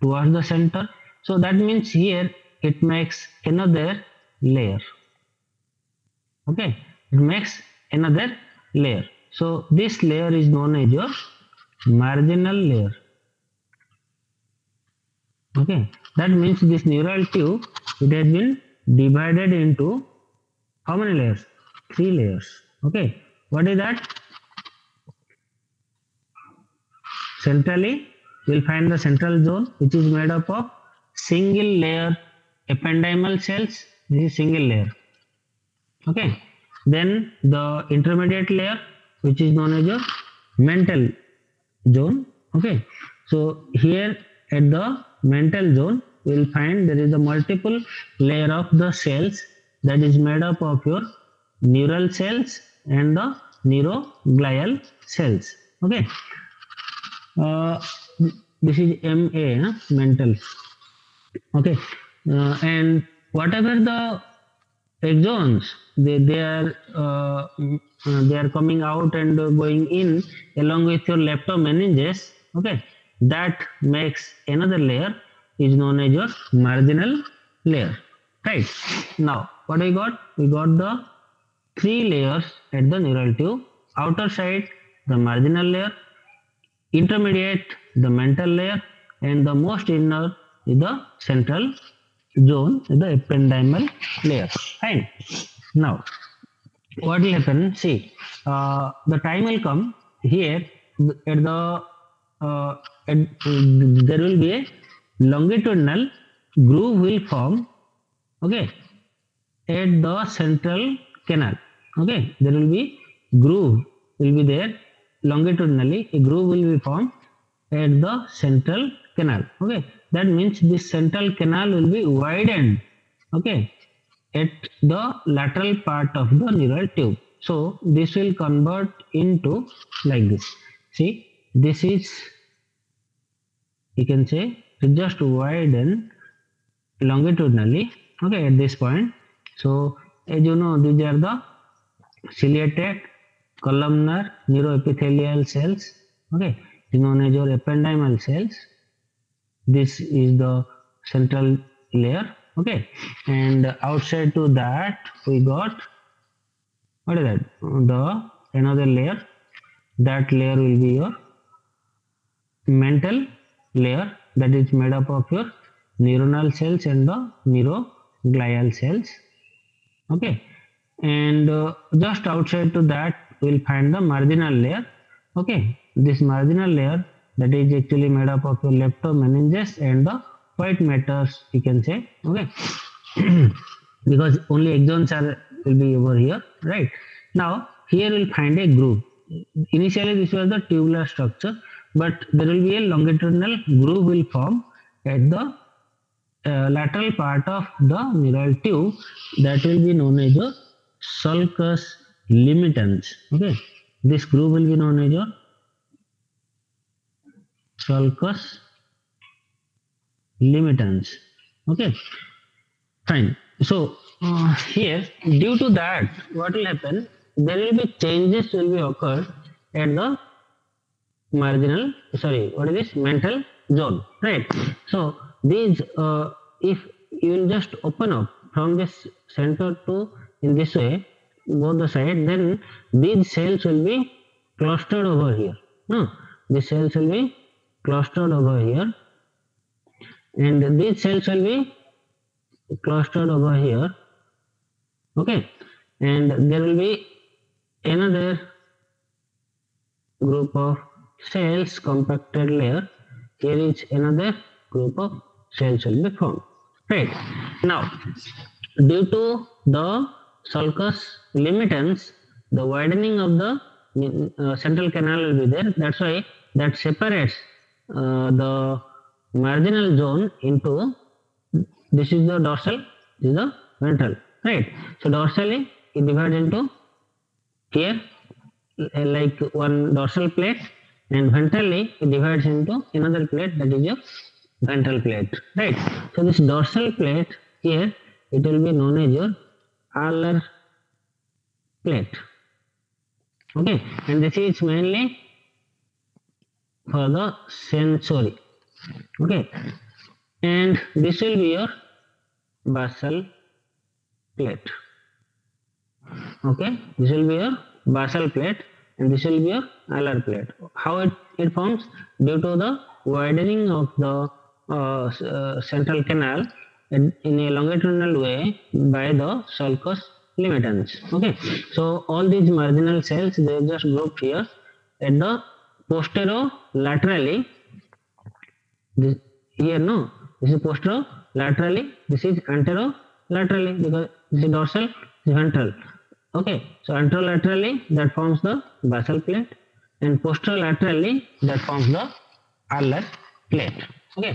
towards the center. So that means here it makes another layer. Okay, it makes another layer. So this layer is known as your marginal layer. Okay, that means this neural tube, it has been divided into how many layers? 3 layers. Okay, what is that? centrally we'll find the central zone, which is made up of single layer ependymal cells. This is single layer. Okay. Then the intermediate layer, which is known as a mental zone. Okay. So here at the mental zone, we will find there is a multiple layer of the cells that is made up of your neural cells and the neuroglial cells. Okay. This is MA, mental. Okay. And whatever the axons, they are coming out and going in along with your leptomeninges. Okay, that makes another layer is known as your marginal layer. Right. Now what we got? We got the three layers at the neural tube. Outer side the marginal layer, intermediate the mental layer, and the most inner is the central zone, the ependymal layer. Fine. Now, what will happen? See, the time will come here at the there will be a longitudinal groove will form. Okay, at the central canal. Okay, there will be groove will be there longitudinally. A groove will be formed at the central canal. Okay, that means this central canal will be widened. Okay, at the lateral part of the neural tube. So this will convert into like this. See, this is, you can say, just widen longitudinally. Okay, at this point. So as you know, these are the ciliated columnar neuroepithelial cells. Okay, is known as your ependymal cells. This is the central layer. Okay, and outside to that we got, what is that? The another layer. That layer will be your mental layer, that is made up of your neuronal cells and the neuroglial cells. Okay, and just outside to that we'll find the marginal layer. Okay, this marginal layer, that is actually made up of your leptomeninges and the white matters, you can say. Okay, because only axons will be over here, right? Now here we'll find a groove. Initially this was the tubular structure, but there will be a longitudinal groove will form at the lateral part of the neural tube, that will be known as a sulcus limitans. Okay, this groove will be known as a sulcus limitans. Okay, fine. So here, due to that, what will happen? There will be changes will be occurred at the marginal. Sorry, what is this? Mental zone, right? So these, if you will just open up from this center to in this way, both the side, then these cells will be clustered over here. No, these cells will be clustered over here, and these cells will be clustered over here. Okay, and there will be another group of cells, compacted layer. Here is another group of cells will be formed. Right. Now, due to the sulcus limitans, the widening of the central canal will be there. That's why that separates the marginal zone into, this is the dorsal, this is the ventral, right? So dorsally it divides into here like one dorsal plate, and ventrally it divides into another plate, that is your ventral plate, right? So this dorsal plate here, it will be known as your alar plate. Okay, and this is mainly for the sensory. Okay, and this will be your basal plate. Okay, this will be your basal plate, and this will be your alar plate. How it forms? Due to the widening of the central canal in a longitudinal way by the sulcus limitans. Okay, so all these marginal cells, they are just grouped here at the posterolaterally. This here no, this is posterolaterally. This is anterolaterally because this is dorsal, this is ventral. Okay, so anterolaterally that forms the basal plate, and posterolaterally that forms the alar plate. Okay,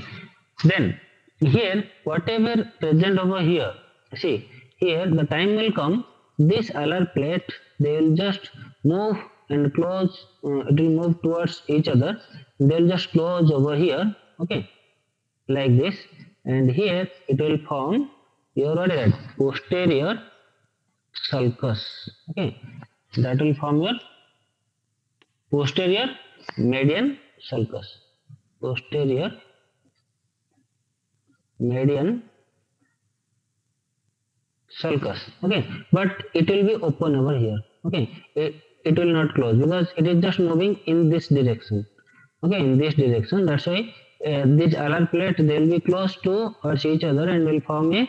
then here whatever present over here, see here the time will come, this alar plate they will just move and close, it will move towards each other, they will just close over here, okay, like this, and here it will form your what is that, posterior sulcus. Okay, that will form your posterior median sulcus, posterior median sulcus. Okay, but it will be open over here. Okay, it will not close because it is just moving in this direction. Okay, in this direction, that's why this alar plate they will be close to each other and will form a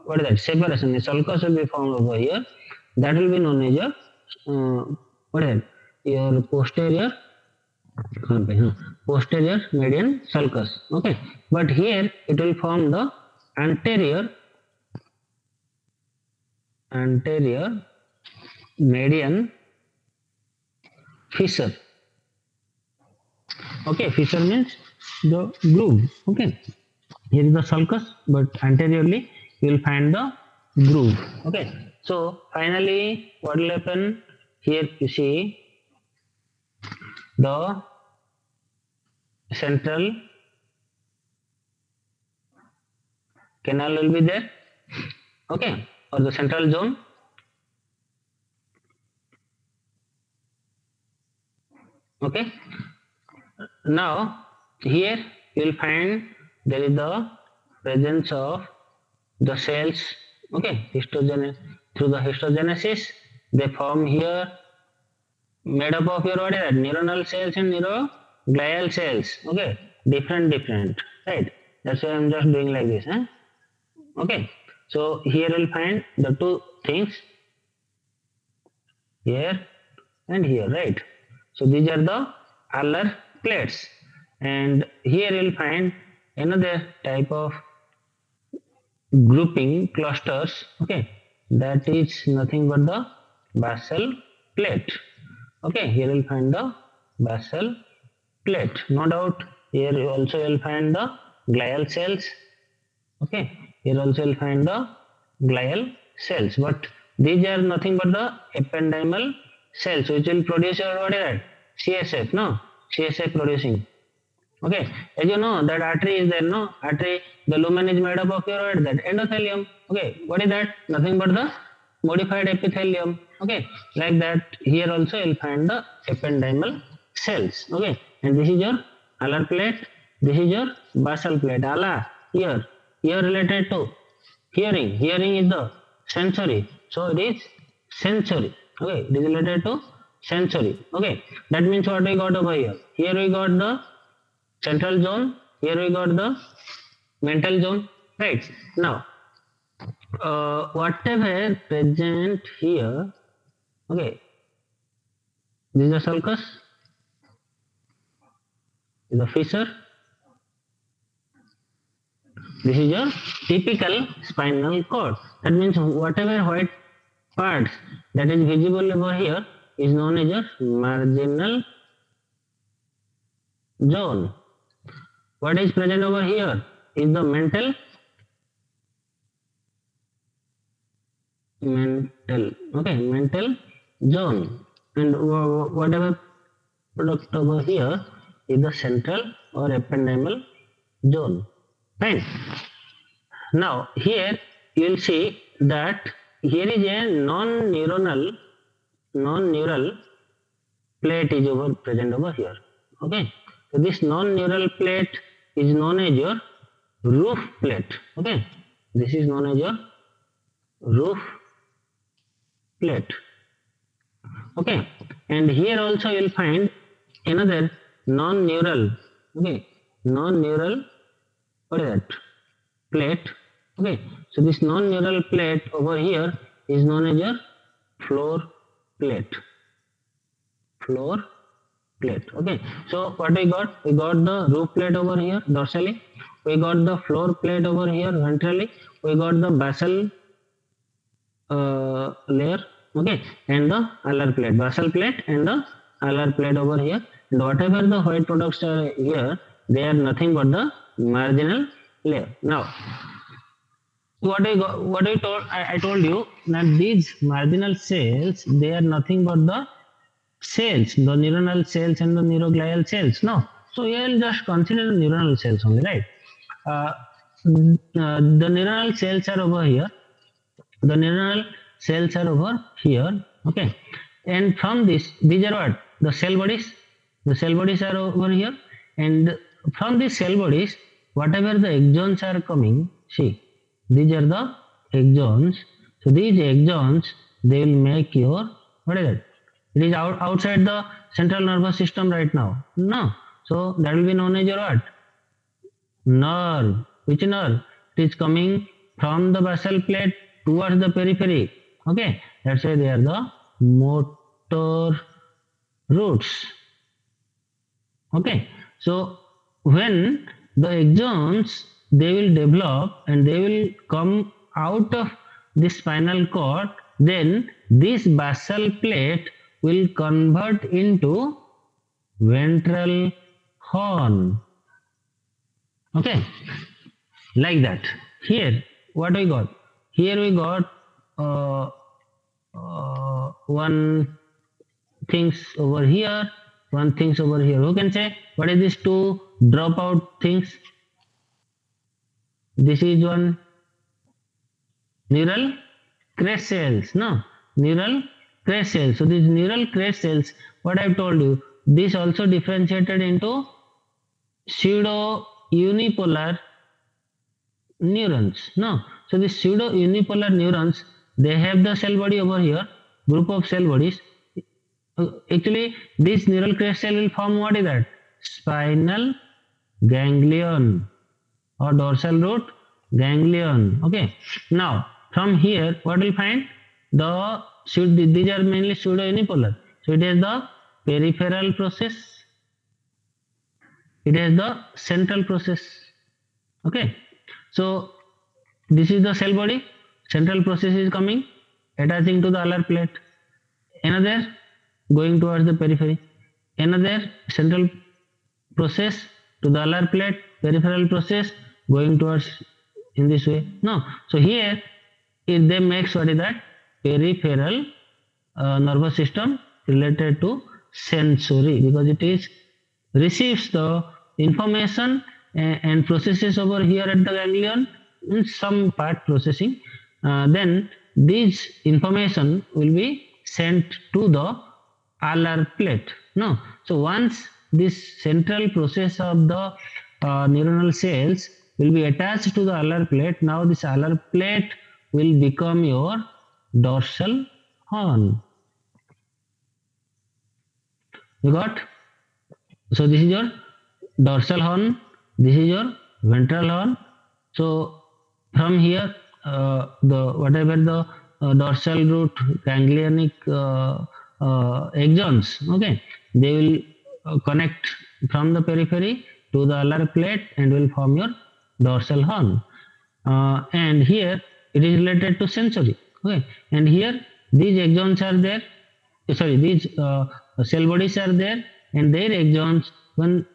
what is that, separation. A sulcus will be formed over here, that will be known as your what is that, your posterior median sulcus. Okay, but here it will form the anterior median fissure. Okay, fissure means the groove. Okay, here is the sulcus, but anteriorly you will find the groove. Okay, so finally what will happen here, you see the central canal will be there. Okay, or the central zone. Okay, now here you will find there is the presence of the cells. Okay, through the histogenesis they form here, made up of your what is that, neuronal cells and neuroglial cells. Okay, different, right? That's why I'm just doing like this. Okay, so here you'll find the two things, here and here, right? So these are the alar plates, and here you'll find another type of grouping clusters. Okay, that is nothing but the basal plate. Okay, here you'll find the basal plate, no doubt. Here you also will find the glial cells. Okay, here also you'll find the glial cells, but these are nothing but the ependymal cells which will produce your what is that, CSF, no, CSF producing. Okay, as you know that artery is there, no, artery, the lumen is made up of your what is that, endothelium. Okay, what is that, nothing but the modified epithelium. Okay, like that here also you'll find the ependymal cells. Okay, and this is your alar plate, this is your basal plate. Ala, here related to hearing is the sensory, so it is sensory. Okay, it is related to sensory. Okay, that means what we got over here, here we got the central zone, here we got the mental zone, right? Now whatever present here, okay, this is the sulcus, the fissure, this is your typical spinal cord. That means whatever white parts that is visible over here is known as your marginal zone. What is present over here is the mental zone, and whatever product over here is the central or ependymal zone. Fine. Now here you will see that here is a non-neural plate is present over here. Okay, so this non-neural plate is known as your roof plate. Okay, this is known as your roof plate. Okay, and here also you will find another non-neural, okay, non-neural, what is that, plate. Okay, so this non-neural plate over here is known as your floor plate. Floor plate. Okay, so what we got? We got the roof plate over here dorsally. We got the floor plate over here ventrally. We got the basal layer. Okay, and the alar plate, basal plate, and the alar plate over here. And whatever the white products are here, they are nothing but the marginal layer. Now, I told you that these marginal cells, they are nothing but the cells, the neuronal cells and the neuroglial cells. No, so you will just consider the neuronal cells only, right? Uh, the neuronal cells are over here. The neuronal cells are over here. Okay, and from this, these are what? The cell bodies. The cell bodies are over here, and from these cell bodies, whatever the axons are coming, see, these are the axons. So these axons, they will make your, what is it? It is outside the central nervous system right now. No. So that will be known as your what? Nerve. Which nerve? It is coming from the basal plate towards the periphery. Okay. That's why they are the motor roots. Okay. So when the axons, they will develop and they will come out of the spinal cord, then this basal plate will convert into ventral horn. Okay, like that. Here, what we got? Here we got one things over here, one things over here. Who can say what is this two dropout things? This is one neural crest cells. No, neural crest cells. So these neural crest cells, what I've told you, this also differentiated into pseudo unipolar neurons. No, so these pseudo unipolar neurons, they have the cell body over here, group of cell bodies. Actually, this neural crest cell will form what is that? Spinal ganglion or dorsal root ganglion. Okay. Now, from here, what we'll find? These are mainly pseudo unipolar. So it is the peripheral process. It is the central process. Okay. So this is the cell body. Central process is coming, attaching to the alar plate. Another going towards the periphery. Another central process to the alar plate, peripheral process going towards in this way. No. So here, if they make what is that? Peripheral nervous system related to sensory, because it is receives the information and processes over here at the ganglion in some part processing. Then this information will be sent to the alar plate. No. So once this central process of the neuronal cells will be attached to the alar plate, now this alar plate will become your dorsal horn. You got? So this is your dorsal horn, this is your ventral horn. So from here, whatever the dorsal root ganglionic axons, okay, they will connect from the periphery to the alar plate and will form your dorsal horn. And here it is related to sensory. Okay, and here these axons are there. Sorry, these cell bodies are there, and their axons, when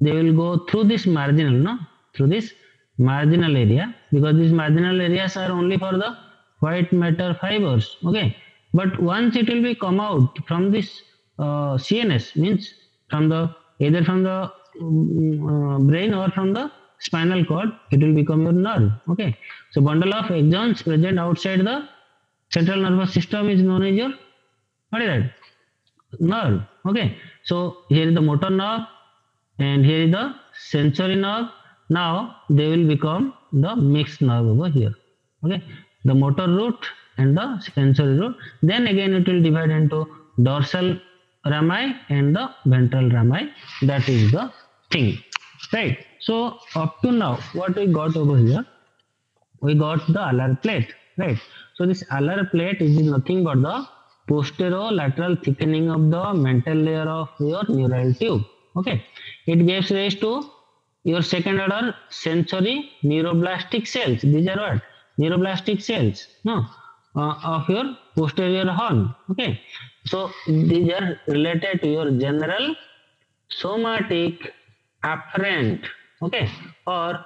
they will go through this marginal, no, through this marginal area, because these marginal areas are only for the white matter fibers. Okay, but once it will be come out from this CNS, means from the either from the brain or from the spinal cord, it will become your nerve. Okay, so bundle of axons present outside the central nervous system is known as your, what is that? Nerve. Okay, so here is the motor nerve and here is the sensory nerve. Now they will become the mixed nerve over here. Okay, the motor root and the sensory root. Then again it will divide into dorsal rami and the ventral rami. That is the thing, right? So up to now, what we got over here, we got the alar plate, right? So this alar plate is nothing but the posterolateral thickening of the mental layer of your neural tube. Okay, it gives rise to your second order sensory neuroblastic cells. These are what? Neuroblastic cells, no, of your posterior horn. Okay, so these are related to your general somatic afferent, okay, or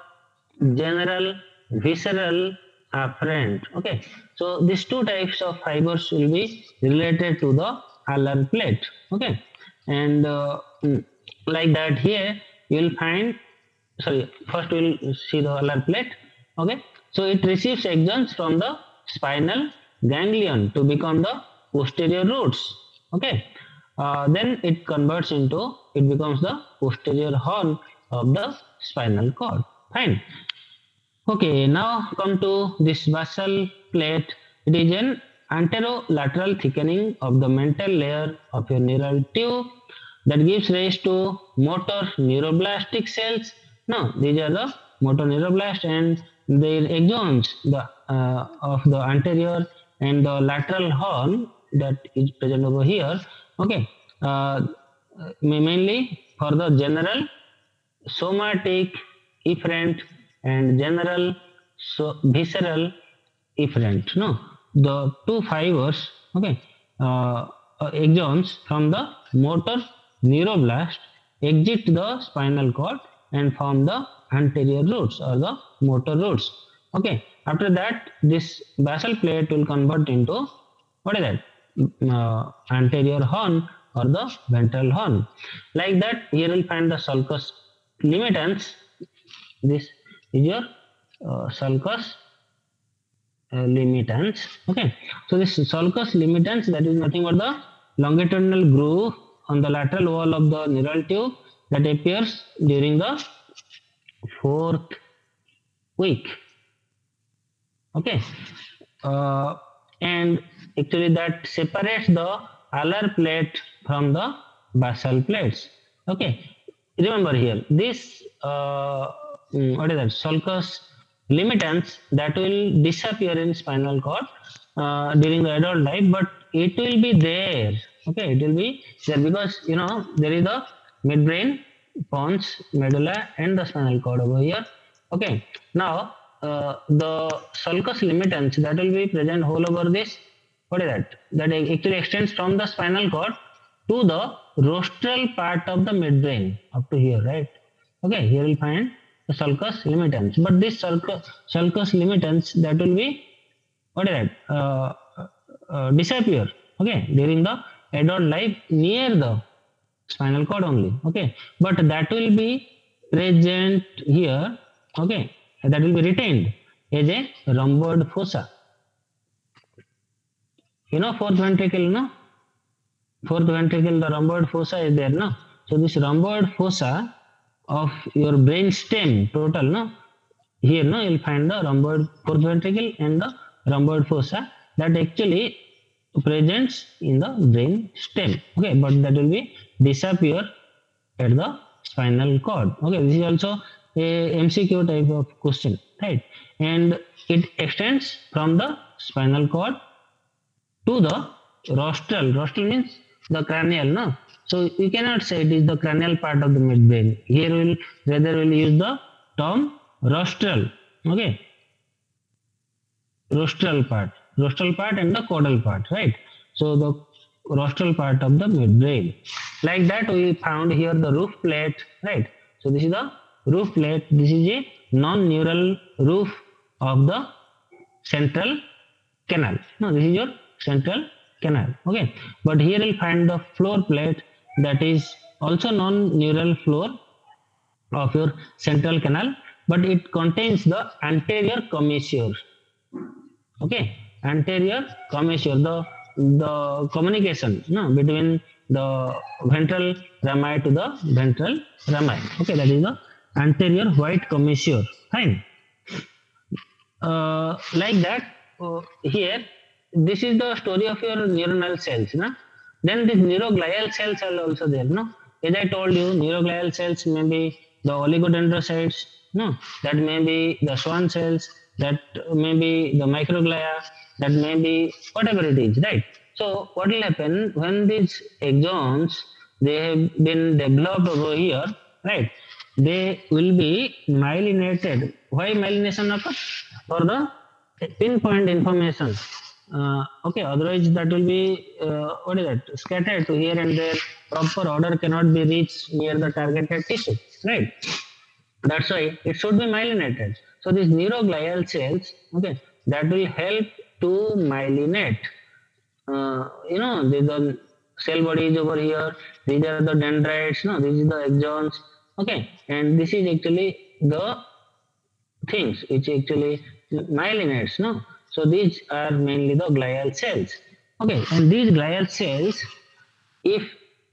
general visceral afferent. Okay, so these two types of fibers will be related to the alar plate. Okay, and like that here you will find, sorry, first we will see the alar plate. Okay, so it receives axons from the spinal ganglion to become the posterior roots. Okay, then it converts into, it becomes the posterior horn of the spinal cord. Fine. Okay, now come to this basal plate. It is an anterolateral thickening of the mental layer of your neural tube that gives rise to motor neuroblastic cells. Now, these are the motor neuroblasts and their axons of the anterior and the lateral horn that is present over here. Okay, mainly for the general somatic efferent and general visceral efferent. No, the two fibers, okay, axons from the motor neuroblast exit the spinal cord and form the anterior roots or the motor roots. Okay, after that, this basal plate will convert into, what is that? Anterior horn or the ventral horn. Like that, here we'll find the sulcus limitans. This is your sulcus limitans. Okay, so this sulcus limitans, that is nothing but the longitudinal groove on the lateral wall of the neural tube that appears during the fourth week. Okay, and actually that separates the alar plate from the basal plates. Okay, remember here this what is that, sulcus limitans, that will disappear in spinal cord during the adult life, but it will be there. Okay, it will be there because there is the midbrain, pons, medulla, and the spinal cord over here. Okay, now the sulcus limitans, that will be present whole over this. What is that? That actually extends from the spinal cord to the rostral part of the midbrain up to here, right? Okay, here we'll find the sulcus limitans. But this sulcus limitans, that will be, what is that? Disappear. Okay, during the adult life near the spinal cord only. Okay, but that will be present here. Okay, that will be retained as a rhomboid fossa. Fourth ventricle, no? Fourth ventricle, the rhomboid fossa is there, no? So this rhomboid fossa of your brain stem total, no? Here, no, you'll find the rhomboid fourth ventricle and the rhomboid fossa that actually presents in the brain stem. Okay, but that will be disappear at the spinal cord. Okay, this is also a MCQ type of question, right? And it extends from the spinal cord to the rostral. Rostral means the cranial, no? So you cannot say it is the cranial part of the midbrain. Here we'll use the term rostral. Okay, rostral part and the caudal part, right? So the rostral part of the midbrain. Like that, we found here the roof plate, right? So this is the roof plate. This is a non-neural roof of the central canal. No, this is your central canal. Okay, but here we'll find the floor plate, that is also non-neural floor of your central canal, but it contains the anterior commissure. Okay, anterior commissure, the communication, no, between the ventral rami to the ventral rami. Okay, that is the anterior white commissure. Fine. Like that, here, this is the story of your neuronal cells, no? Then these neuroglial cells are also there, no? As I told you, neuroglial cells may be the oligodendrocytes, no? That may be the Schwann cells, that may be the microglia, that may be whatever it is, right? So what will happen when these axons they have been developed over here, right? They will be myelinated. Why myelination occurs? For the pinpoint information. Okay, otherwise that will be what is that? Scattered to here and there. Proper order cannot be reached near the targeted tissue, right? That's why it should be myelinated. So these neuroglial cells, okay, that will help to myelinate. The cell body is over here. These are the dendrites. No, this is the axons. Okay, and this is actually the things which actually myelinates. No, so these are mainly the glial cells. Okay, and these glial cells, if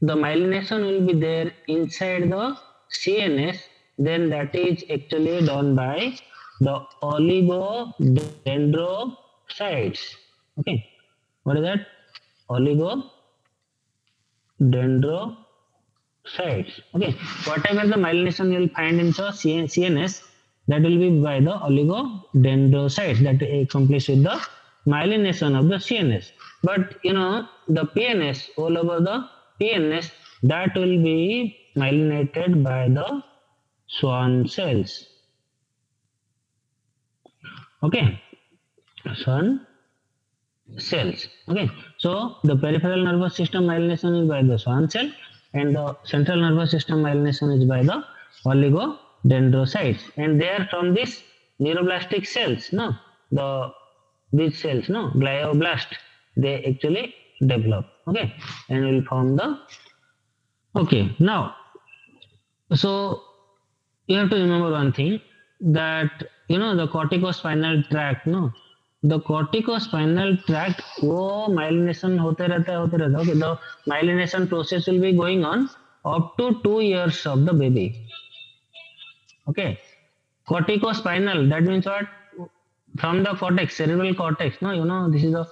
the myelination will be there inside the CNS, then that is actually done by the oligodendrocytes. Okay, what is that? Oligodendrocytes. Okay, whatever the myelination you will find in the CNS, that will be by the oligodendrocytes that accomplish with the myelination of the CNS. But the PNS, all over the PNS, that will be myelinated by the Schwann cells. Okay, Schwann cells. Okay, so the peripheral nervous system myelination is by the Schwann cell, and the central nervous system myelination is by the oligodendrocytes, and they are from these neuroblastic cells. No, these cells, no, glioblast, they actually develop. Okay, and will form the. Okay, now, so you have to remember one thing, that the corticospinal tract, no, the corticospinal tract वो myelination होते रहता है. Okay, the myelination process will be going on up to 2 years of the baby. Okay, corticospinal, that means what? From the cortex, cerebral cortex. No, this is the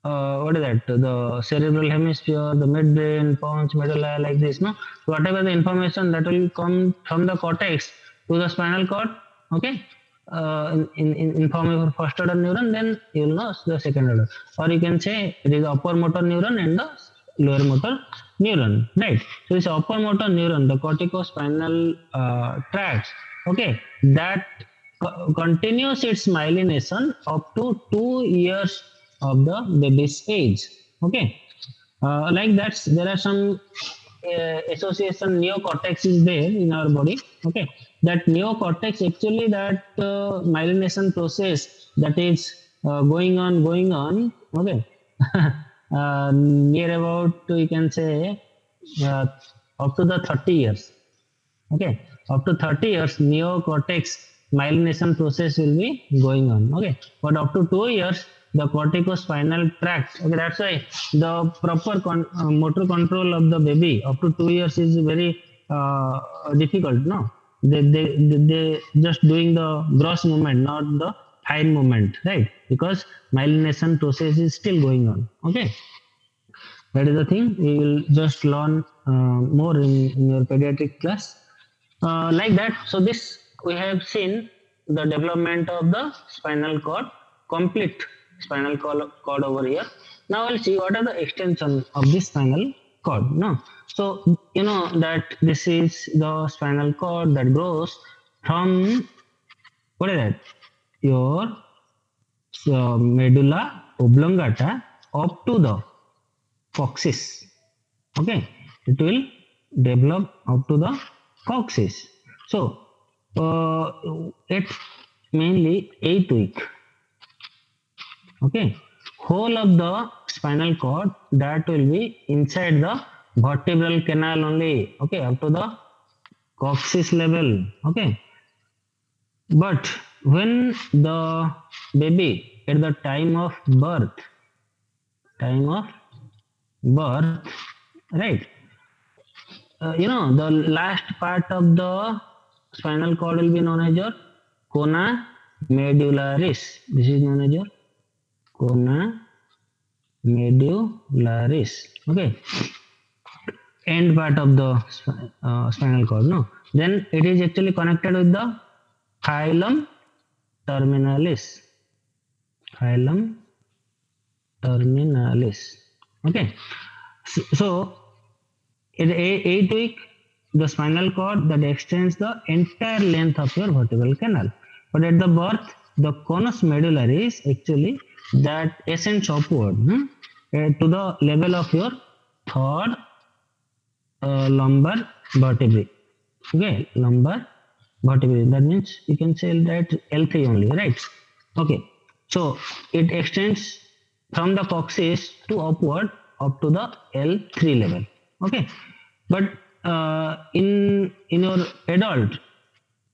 what is that? The cerebral hemisphere, the midbrain, pons, medulla, like this. No, whatever the information that will come from the cortex to the spinal cord. Okay, in form of first order neuron, then you will know the second order, or you can say it is the upper motor neuron and the lower motor neuron, right? So this upper motor neuron, the corticospinal tract, okay, that continues its myelination up to 2 years of the baby's age. Okay, like that, there are some association neocortex is there in our body. Okay, that neocortex actually, that myelination process that is going on. Okay, near about, you can say, up to the 30 years. Okay, up to 30 years, neocortex myelination process will be going on. Okay, but up to 2 years, the corticospinal tract. Okay, that's why the proper motor control of the baby up to 2 years is very difficult. No, they just doing the gross movement, not the fine movement, right? Because myelination process is still going on. Okay, that is the thing. We will just learn more in your pediatric class. Like that. So this, we have seen the development of the spinal cord, complete spinal cord over here. Now we'll see what are the extension of this spinal cord. No, so that this is the spinal cord that grows from, what is that? Your medulla oblongata up to the coccyx. Okay, it will develop up to the coccyx. So at mainly 8 week. Okay, whole of the spinal cord that will be inside the vertebral canal only. Okay, up to the coccyx level. Okay, but when the baby at the time of birth, right? The last part of the spinal cord will be known as your cona medullaris. This is known as your cona medullaris. Okay, end part of the spinal cord. No, then it is actually connected with the hilum terminalis. Hilum terminalis. Okay, so at 8 week, the spinal cord that extends the entire length of your vertebral canal. But at the birth, the conus medullaris actually that ascends upward to the level of your third lumbar vertebrae. Okay, lumbar vertebrae. That means you can say that L3 only, right? Okay, so it extends from the coccyx to upward up to the L3 level. Okay, but in your adult,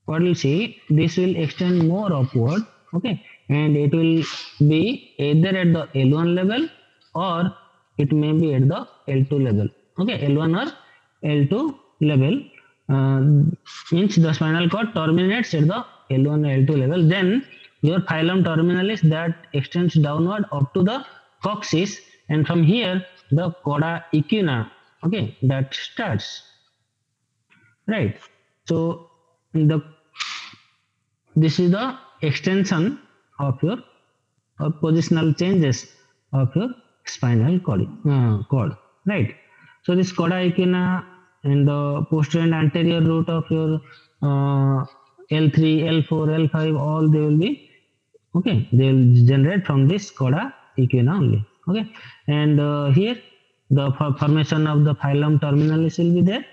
what we'll see, this will extend more upward. Okay, and it will be either at the L1 level or it may be at the L2 level. Okay, L1 or L2 level uh, means the spinal cord terminates at the L1 or L2 level. Then your phylum terminalis that extends downward up to the coccyx, and from here the coda equina. Okay, that starts, right? So the this is the extension of your or positional changes of your spinal cord, right? So this coda equina and the posterior and anterior root of your L3, L4, L5, all they will be okay. They will generate from this coda equina only. Okay, and here the formation of the phylum terminalis will be there,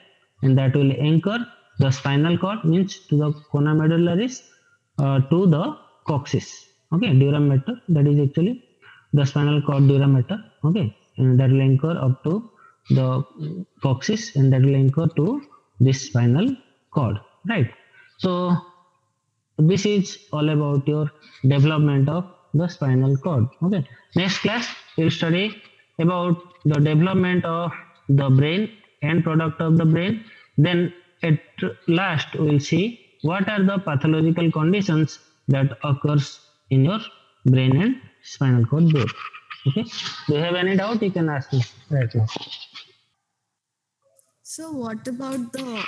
and that will anchor the spinal cord means to the cona medullaris to the coccyx. Okay, dura mater, that is actually the spinal cord dura mater. Okay, and that will anchor up to the coccyx, and that will anchor to this spinal cord. Right. So this is all about your development of the spinal cord. Okay. Next class we'll study about the development of the brain and product of the brain. Then at last we'll see what are the pathological conditions that occurs in your brain and spinal cord both. Okay. Do you have any doubt? You can ask me right now. So what about the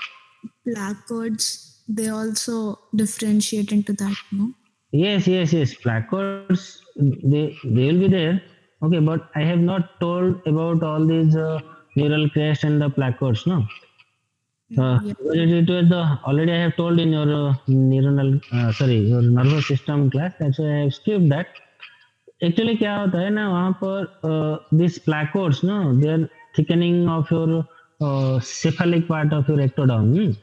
placards? They also differentiate into that, no? Yes. Placards, they will be there. Okay, but I have not told about all these neural crest and the placards. No, Yeah. it was the already I have told in your your nervous system class. That's why I have skipped that. Actually, क्या होता है ना वहाँ पर this placards, no, they are thickening of your cephalic part of your ectoderm.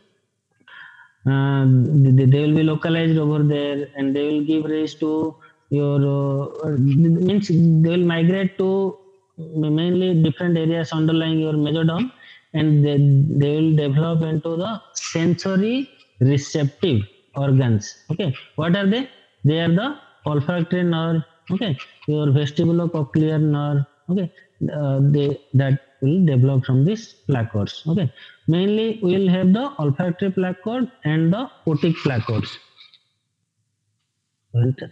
They will be localized over there, and they will give rise to your means they will migrate to mainly different areas underlying your mesoderm, and they will develop into the sensory receptive organs. Okay, what are they? They are the olfactory nerve. Okay, your vestibulocochlear nerve. Okay, they that will develop from these placards. Okay, mainly we will have the olfactory placard and the otic placards.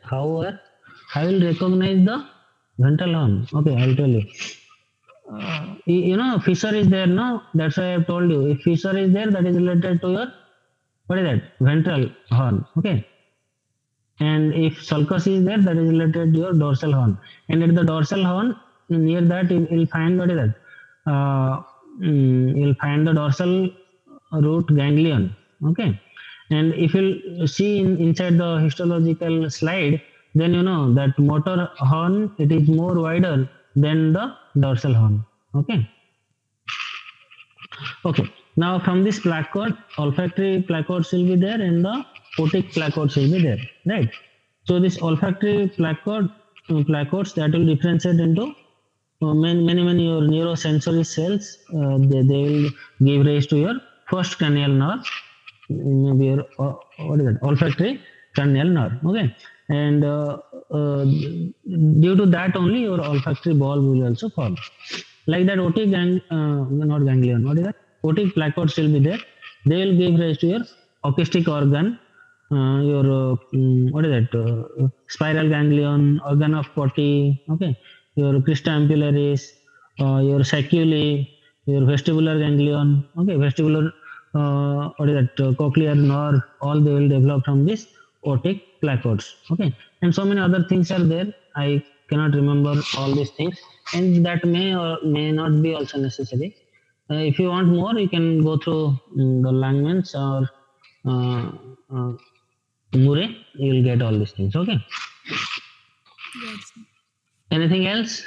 However, I will recognize the ventral horn. Okay, I'll tell you. You know, fissure is there, no? That's why I have told you. If fissure is there, that is related to your what is that? Ventral horn. Okay. And if sulcus is there, that is related to your dorsal horn. And at the dorsal horn, near that you will find what is that? You'll find the dorsal root ganglion. Okay. And if you see inside the histological slide, then you know that motor horn, it is more wider than the dorsal horn. Okay. Okay. Now from this placard, olfactory placards will be there and the otic placards will be there. Right. So this olfactory placards that will differentiate into many your neurosensory cells. They will give rise to your first cranial nerve, maybe your what is that, olfactory cranial nerve. Okay, and due to that only your olfactory bulb will also form. Like that, otic not ganglion. What is that? Otic placards will be there. They will give rise to your acoustic organ. Your what is that? Spiral ganglion, organ of Corti. Okay, your crista ampullaris, your saculae, your vestibular ganglion. Okay, vestibular what is that? Cochlear nerve. All they will develop from this otic placards. Okay, and so many other things are there. I cannot remember all these things, and that may or may not be also necessary. If you want more, you can go through the Langmans or uh, uh, Murray. You will get all these things. Okay. Yes. Anything else?